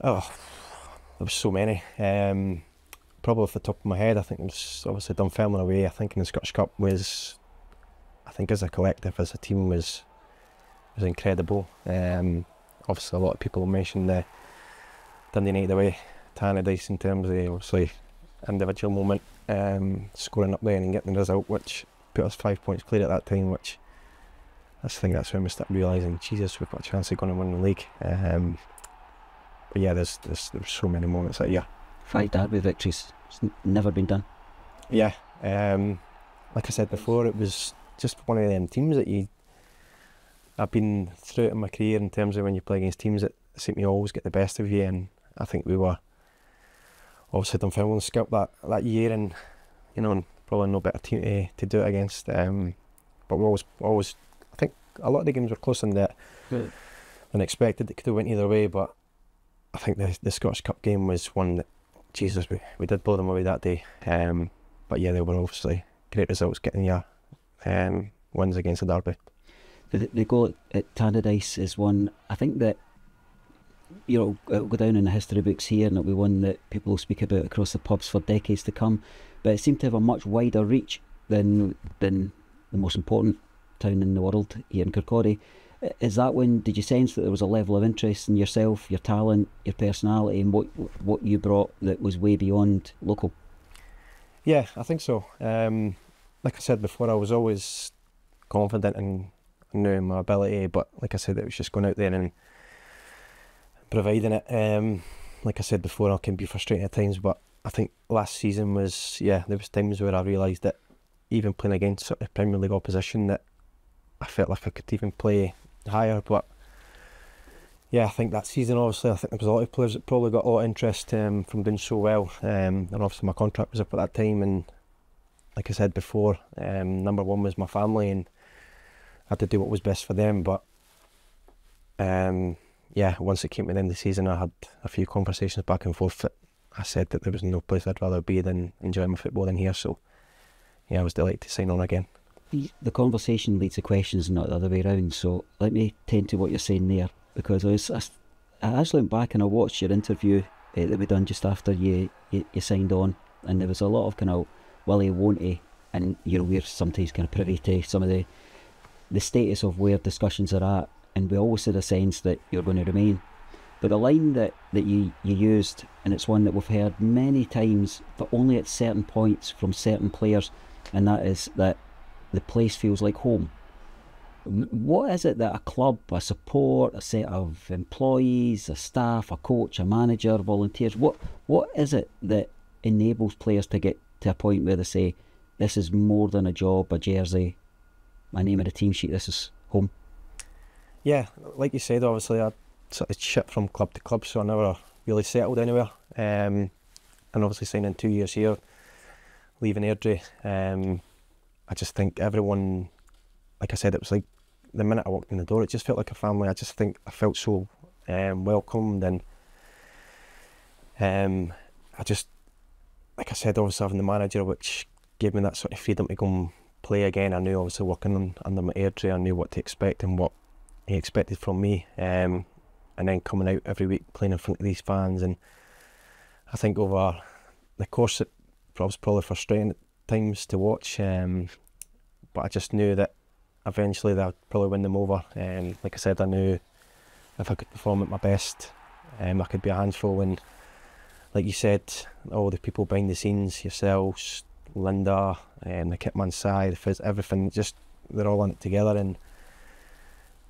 Oh, there was so many. Probably off the top of my head, I think it was obviously Dunfermline away. I think in the Scottish Cup was, I think as a collective, as a team, was incredible. Obviously a lot of people mentioned the Dundee United away Tannadice in terms of obviously individual moment, scoring up there and getting the result, which put us 5 points clear at that time, which I think that's when we started realising, Jesus, we've got a chance of going to win the league. But yeah, there's so many moments that year. 5 derby victories, it's never been done. Yeah, like I said before, it was just one of them teams that I've been through it in my career in terms of when you play against teams that seem to always get the best of you, and I think we were obviously Dunfermline scalped that year, and and probably no better team to do it against. But we always, I think a lot of the games were closer than expected. It could have went either way, but I think the Scottish Cup game was one that, Jesus, we did blow them away that day. But yeah, they were obviously great results getting your wins against the derby. The goal at Tannadice is one, I think that, it'll go down in the history books here, and it'll be one that people will speak about across the pubs for decades to come. But it seemed to have a much wider reach than the most important town in the world here in Kirkcaldy. Is that when, did you sense that there was a level of interest in yourself, your talent, your personality, and what you brought that was way beyond local? Yeah, I think so. Like I said before, I was always confident in knowing my ability, but like I said, it was just going out there and providing it. Like I said before, I can be frustrating at times, but I think last season was, there was times where I realised that even playing against sort of Premier League opposition, that I felt like I could even play higher. But yeah, I think that season, obviously, I think there was a lot of players that probably got a lot of interest from doing so well, and obviously my contract was up at that time, and like I said before, number one was my family, and I had to do what was best for them. But once it came to the end of the season, I had a few conversations back and forth that I said that there was no place I'd rather be than enjoying my football than here. So yeah, I was delighted to sign on again. The conversation leads to questions, not the other way around, so let me tend to what you're saying there, because I actually went back and I watched your interview that we done just after you signed on, and there was a lot of kind of will he, won't he, and we're sometimes kind of privy to some of the status of where discussions are at, and we always had a sense that you're going to remain. But the line that you used, and it's one that we've heard many times, but only at certain points from certain players, and that is that the place feels like home. What is it that a club, a support, a set of employees, a staff, a coach, a manager, volunteers, what is it that enables players to get to a point where they say, this is more than a job, a jersey, my name on a team sheet, this is home? Yeah, like you said, obviously I sort of shipped from club to club, so I never really settled anywhere. And obviously signing 2 years here, leaving Airdrie, I just think everyone, like I said, it was like the minute I walked in the door, it just felt like a family. I just think I felt so welcomed, and I just, like I said, obviously having the manager, which gave me that sort of freedom to go and play again. I knew obviously working under my Airdrie, I knew what to expect and what he expected from me, and then coming out every week playing in front of these fans. And I think over the course, it was probably frustrating at times to watch, but I just knew that eventually that I'd probably win them over. Like I said, I knew if I could perform at my best, I could be a handful. And like you said, all the people behind the scenes, yourselves, Linda, the kitman side, everything, just they're all in it together. And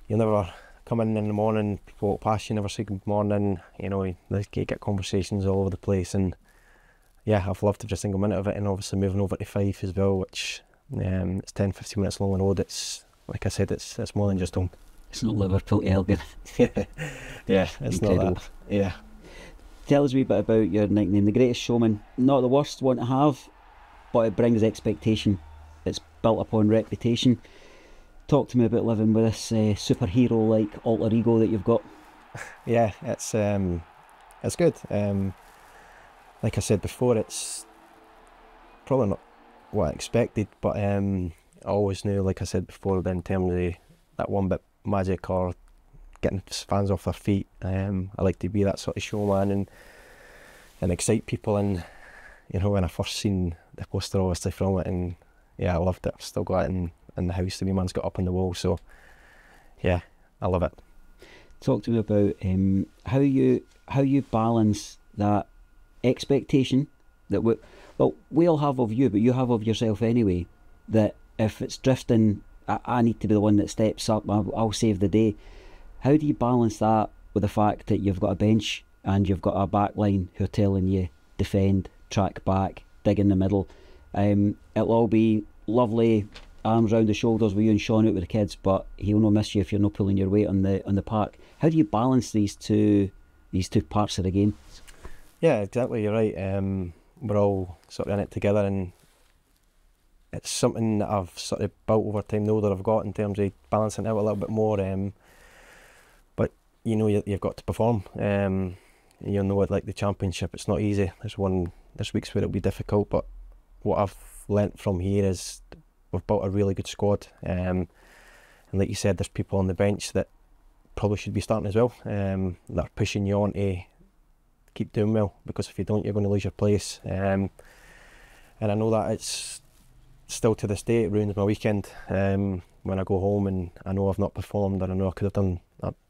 you'll never come in the morning, people walk past you, never say good morning, you get conversations all over the place. And yeah, I've loved every single minute of it. And obviously moving over to Fife as well, which it's 10-15 minutes long the road. It's, like I said, it's more than just home. It's not Liverpool to Albion. Yeah, it's incredible. Not that. Yeah. Tell us a wee bit about your nickname, The Greatest Showman. Not the worst one to have, but it brings expectation. It's built upon reputation. Talk to me about living with this superhero-like alter ego that you've got. Yeah, it's good. Like I said before, it's probably not what I expected, but I always knew, like I said before, in terms of that one bit magic or getting fans off their feet. I like to be that sort of showman and excite people. And when I first seen the poster, obviously from it, and yeah, I loved it. I've still got it in the house. The wee man's got up on the wall, so yeah, I love it. Talk to me about how you balance that expectation that we all have of you, but you have of yourself anyway, that if it's drifting, I need to be the one that steps up, I'll save the day. How do you balance that with the fact that you've got a bench and you've got a back line who are telling you defend, track back, dig in the middle? It'll all be lovely arms round the shoulders with you and Sean out with the kids, but he'll not miss you if you're not pulling your weight on the park. How do you balance these two parts of the game? Yeah, exactly, you're right. We're all sort of in it together, and it's something that I've sort of built over time now that I've got in terms of balancing it out a little bit more. But you know, you've got to perform. You know, like the championship, it's not easy. There's weeks where it'll be difficult, but what I've learnt from here is we've built a really good squad. And like you said, there's people on the bench that probably should be starting as well. That are pushing you on to keep doing well, because if you don't, you're going to lose your place. And I know that it's still to this day, it ruins my weekend when I go home and I know I've not performed, and I know I could have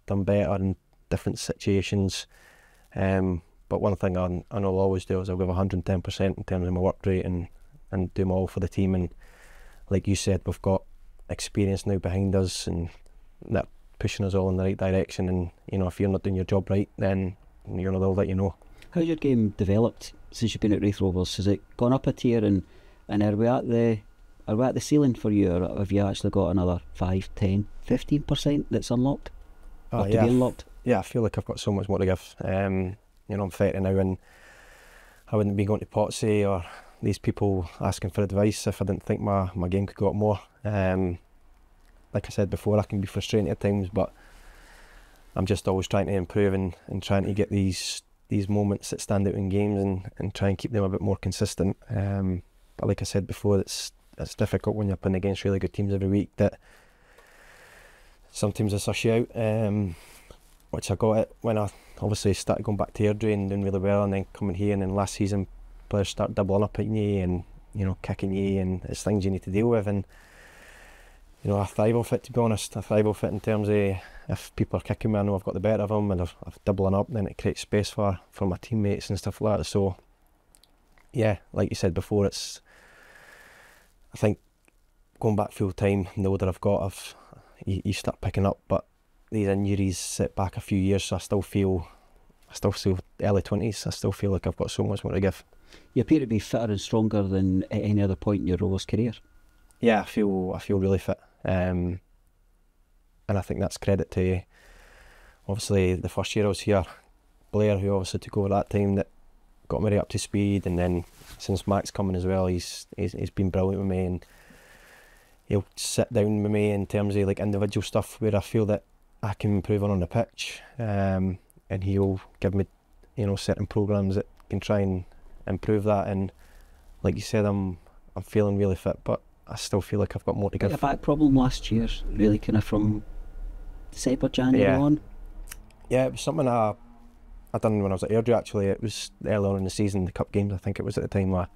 done better in different situations. But one thing I know I'll always do is I'll give 110% in terms of my work rate and do my all for the team. And like you said, we've got experience now behind us, and that pushing us all in the right direction. And you know, if you're not doing your job right, then you know, they'll let you know. How's your game developed since you've been at Raith Rovers? Has it gone up a tier, and are we at the ceiling for you, or have you actually got another 5, 10, 15% that's unlocked? To be unlocked? Yeah, I feel like I've got so much more to give. You know, I'm 30 now, and I wouldn't be going to Potsy or these people asking for advice if I didn't think my game could go up more. Like I said before, I can be frustrating at times, but I'm just always trying to improve and trying to get these moments that stand out in games and try and keep them a bit more consistent. But like I said before, it's difficult when you're playing against really good teams every week, that sometimes they suss you out, which I got it when I obviously started going back to Airdrie and doing really well, and then coming here, and then last season players start doubling up at you and, you know, kicking you, and it's things you need to deal with. And you know, I thrive off it, to be honest. I thrive off it in terms of, if people are kicking me, I know I've got the better of them, and if I'm doubling up, then it creates space for my teammates and stuff like that. So yeah, like you said before, I think going back full time, the older I've got, you start picking up, but these injuries sit back a few years, so I still feel early 20s, I still feel like I've got so much more to give. You appear to be fitter and stronger than at any other point in your Rovers career. Yeah, I feel really fit, and I think that's credit to obviously the first year I was here, Blair, who obviously took over that time, that got me right up to speed, and then since Mac's coming as well, he's been brilliant with me, and he'll sit down with me in terms of like individual stuff where I feel that I can improve on the pitch, and he'll give me, you know, certain programs that can try and improve that. And like you said, I'm feeling really fit, but I still feel like I've got more to give. A back problem last year, really, kind of from December, January on. Yeah, it was something I done when I was at Airdrie, actually. It was earlier in the season, the cup games, I think it was at the time, where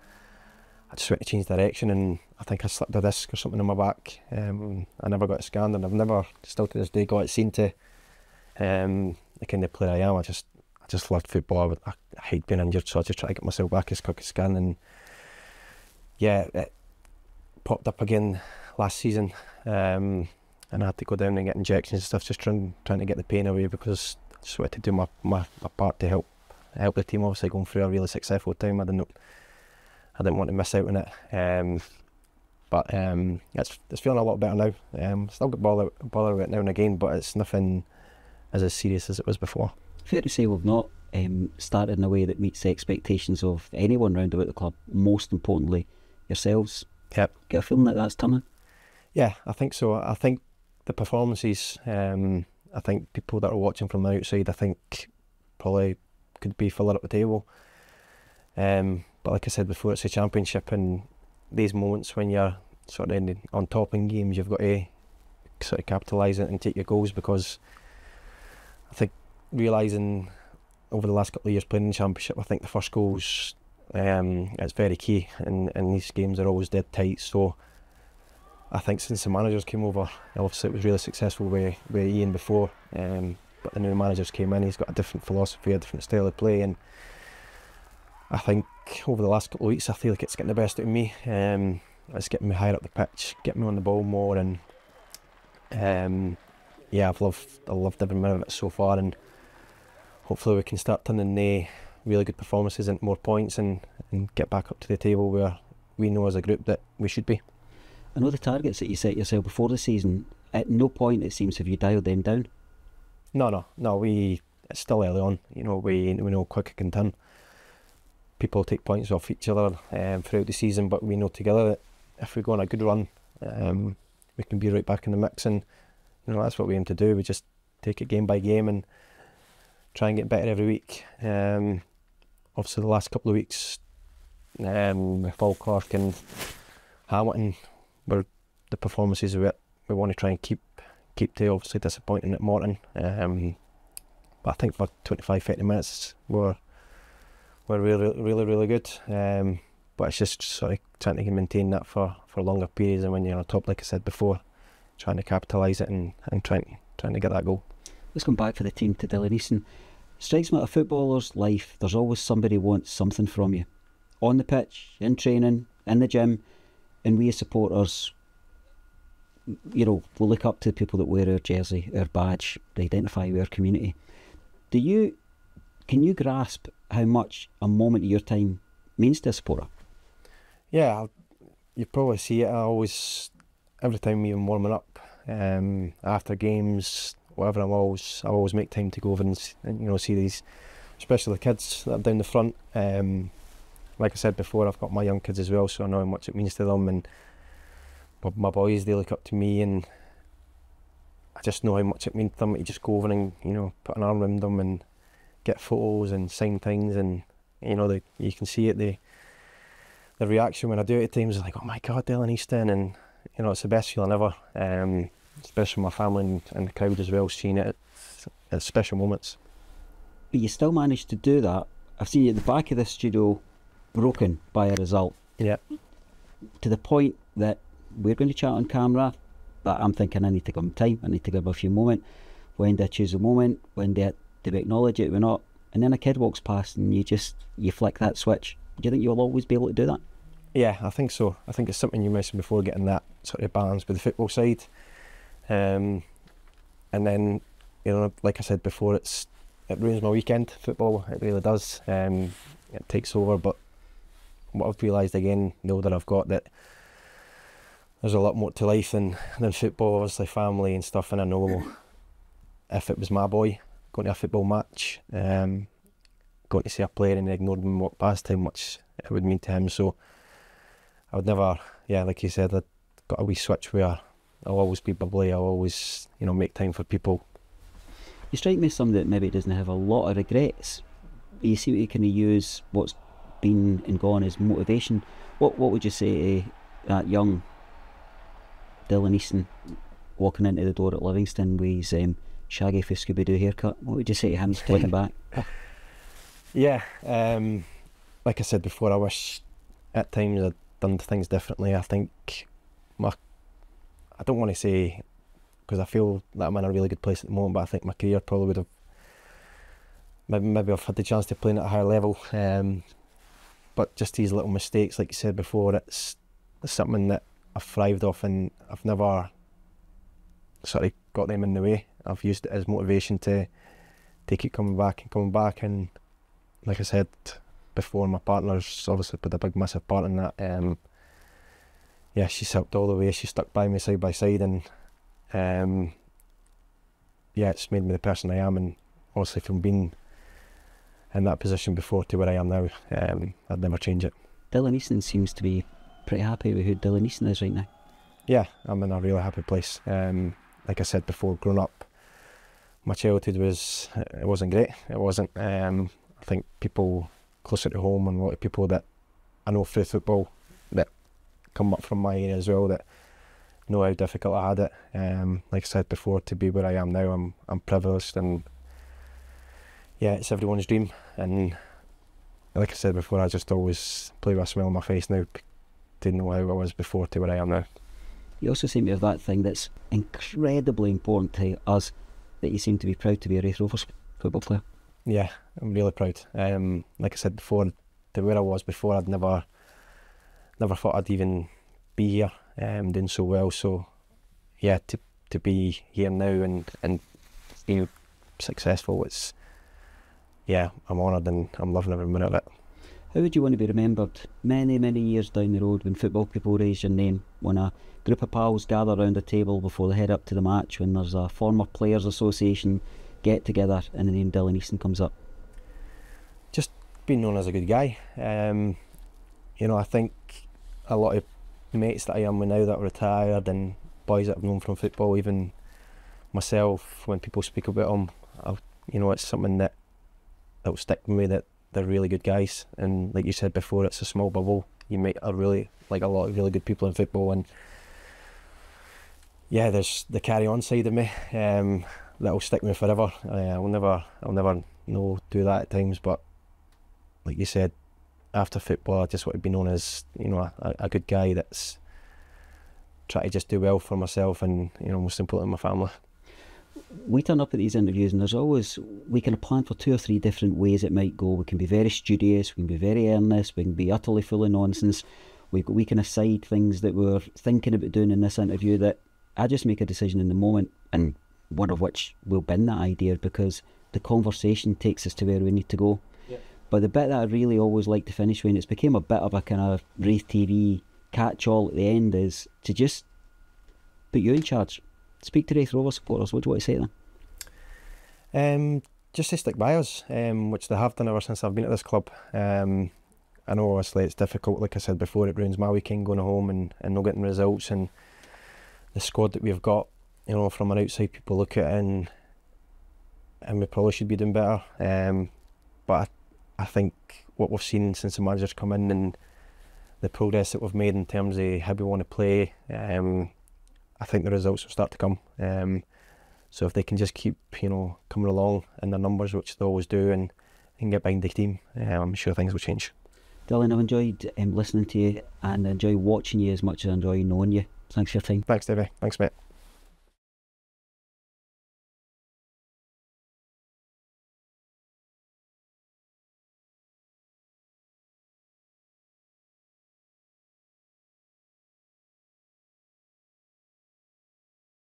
I just went to change direction, and I think I slipped a disc or something in my back. I never got it scanned, and I've never, still to this day, got it seen to. The kind of player I am, I just loved football. I hate being injured, so I just try to get myself back as quick as I can. And yeah, it popped up again last season, and I had to go down and get injections and stuff, just trying to get the pain away, because I just wanted to do my part to help the team. Obviously, going through a really successful time, I didn't want to miss out on it. But it's feeling a lot better now. Still get bother with it now and again, but it's nothing as serious as it was before. Fair to say we've not started in a way that meets the expectations of anyone round about the club, most importantly yourselves. Yep. Get a feeling that that's turning? Yeah, I think so. I think the performances, I think people that are watching from the outside, I think probably could be further up the table. But like I said before, it's a championship, and these moments when you're sort of on top in games, you've got to sort of capitalise it and take your goals, because I think realising over the last couple of years playing in the championship, I think the first goals, it's very key, and these games are always dead tight. So I think since the managers came over, obviously it was really successful with Ian before, but the new managers came in, he's got a different philosophy, a different style of play, and I think over the last couple of weeks I feel like it's getting the best out of me. It's getting me higher up the pitch, getting me on the ball more, and yeah, I've loved every minute of it so far, and hopefully we can start turning the really good performances into more points and get back up to the table where we know as a group that we should be. I know the targets that you set yourself before the season, at no point it seems have you dialed them down. No, it's still early on. You know, we know quick it can turn. People take points off each other throughout the season, but we know together that if we go on a good run, we can be right back in the mix, and you know that's what we aim to do. We just take it game by game and try and get better every week. Obviously the last couple of weeks with Falkirk and Hamilton were the performances we want to try and keep to. Obviously disappointing at Morton, but I think for 25-30 minutes we're really good. But it's just sort of trying to maintain that for longer periods, and when you're on top, like I said before, trying to capitalise it and trying to get that goal. Let's come back for the team to Dylan Easton. Strikes me, a footballer's life, there's always somebody who wants something from you. On the pitch, in training, in the gym, and we as supporters, you know, we look up to people that wear our jersey, our badge, they identify with our community. Can you grasp how much a moment of your time means to a supporter? Yeah, you probably see it. Every time we're warming up, after games, whatever, I always make time to go over and you know, see these, especially the kids that are down the front. Like I said before, I've got my young kids as well, so I know how much it means to them, and my boys, they look up to me, and I just know how much it means to them to just go over and, you know, put an arm around them and get photos and sign things, and you know, you can see it, the reaction when I do it at times is like, oh my God, Dylan Easton, and you know, it's the best feeling ever, especially my family and the crowd as well, seeing it at special moments. But you still managed to do that. I've seen you at the back of the studio, broken by a result. Yeah. To the point that we're going to chat on camera, but I'm thinking I need to give him time, I need to give him a few moments. When do I choose a moment? When do we acknowledge it? We're not. And then a kid walks past and you flick that switch. Do you think you'll always be able to do that? Yeah, I think so. I think it's something you mentioned before, getting that sort of balance with the football side. And then, you know, like I said before, it ruins my weekend, football, it really does. It takes over, but what I've realised again, the older I've got, that there's a lot more to life than football, obviously family and stuff, and I know if it was my boy going to a football match, going to see a player and ignored him and walk past him, much it would mean to him. So I would never, yeah, like you said, I've got a wee switch where I'll always be bubbly, I'll always, you know, make time for people. You strike me as somebody that maybe doesn't have a lot of regrets. You seem to kind of use what's been and gone as motivation. What would you say to that young Dylan Easton walking into the door at Livingston with his Shaggy for Scooby-Doo haircut? What would you say to him looking back? Yeah, like I said before, I wish at times I'd done things differently. I think I don't want to say, because I feel that I'm in a really good place at the moment, but I think my career probably would have, maybe I've had the chance to play at a higher level, but just these little mistakes, like you said before, it's something that I've thrived off, and I've never sort of got them in the way. I've used it as motivation to keep coming back, and like I said before, my partner's obviously played a big massive part in that. Yeah, she's helped all the way, she stuck by me side by side, and yeah, it's made me the person I am, and obviously from being in that position before to where I am now, I'd never change it. Dylan Easton seems to be pretty happy with who Dylan Easton is right now. Yeah, I'm in a really happy place. Like I said before, growing up, my childhood wasn't great. It wasn't. I think people closer to home, and a lot of people that I know through football that come up from my area as well, that know how difficult I had it. Like I said before, to be where I am now, I'm privileged, and yeah, it's everyone's dream. And like I said before, I just always play with a smile on my face now, to know how I was before to where I am now. You also seem to have that thing that's incredibly important to us, that you seem to be proud to be a Raith Rovers football player. Yeah, I'm really proud. Like I said before, to to where I was before, I'd never thought I'd even be here, doing so well. So yeah, to be here now and be successful, I'm honoured and I'm loving every minute of it. How would you want to be remembered many, many years down the road when football people raise your name, when a group of pals gather around a table before they head up to the match, when there's a former players association get together and the name Dylan Easton comes up? Just being known as a good guy. I think a lot of mates that I am with now that are retired and boys that I've known from football, even myself, when people speak about them, it's something that will stick with me, that they're really good guys. And like you said before, it's a small bubble. You meet a lot of really good people in football, and yeah, there's the carry on side of me that will stick with me forever. I'll never do that at times, but like you said, after football I just want to be known as a good guy that's try to just do well for myself and most importantly my family. We turn up at these interviews and we can plan for 2 or 3 different ways it might go. We can be very studious, we can be very earnest, we can be utterly full of nonsense. We can aside things that we're thinking about doing in this interview that I just make a decision in the moment, and one of which will bin that idea because the conversation takes us to where we need to go. Yep. But the bit that I really always like to finish with, and it's became a bit of a kind of RaithTV catch-all at the end, is to just put you in charge. Speak to Raith Rovers supporters. What do you want to say to them? Just to stick by us, which they have done ever since I've been at this club. I know obviously it's difficult, like I said before, it ruins my weekend going home and not getting results, and the squad that we've got, from an outside people look at it and we probably should be doing better. But I think what we've seen since the manager's come in and the progress that we've made in terms of how we want to play, I think the results will start to come. So if they can just keep, coming along in their numbers, which they always do, and get behind the team, I'm sure things will change. Dylan, I've enjoyed listening to you and enjoy watching you as much as I enjoy knowing you. Thanks for your time. Thanks, Davey. Thanks, mate.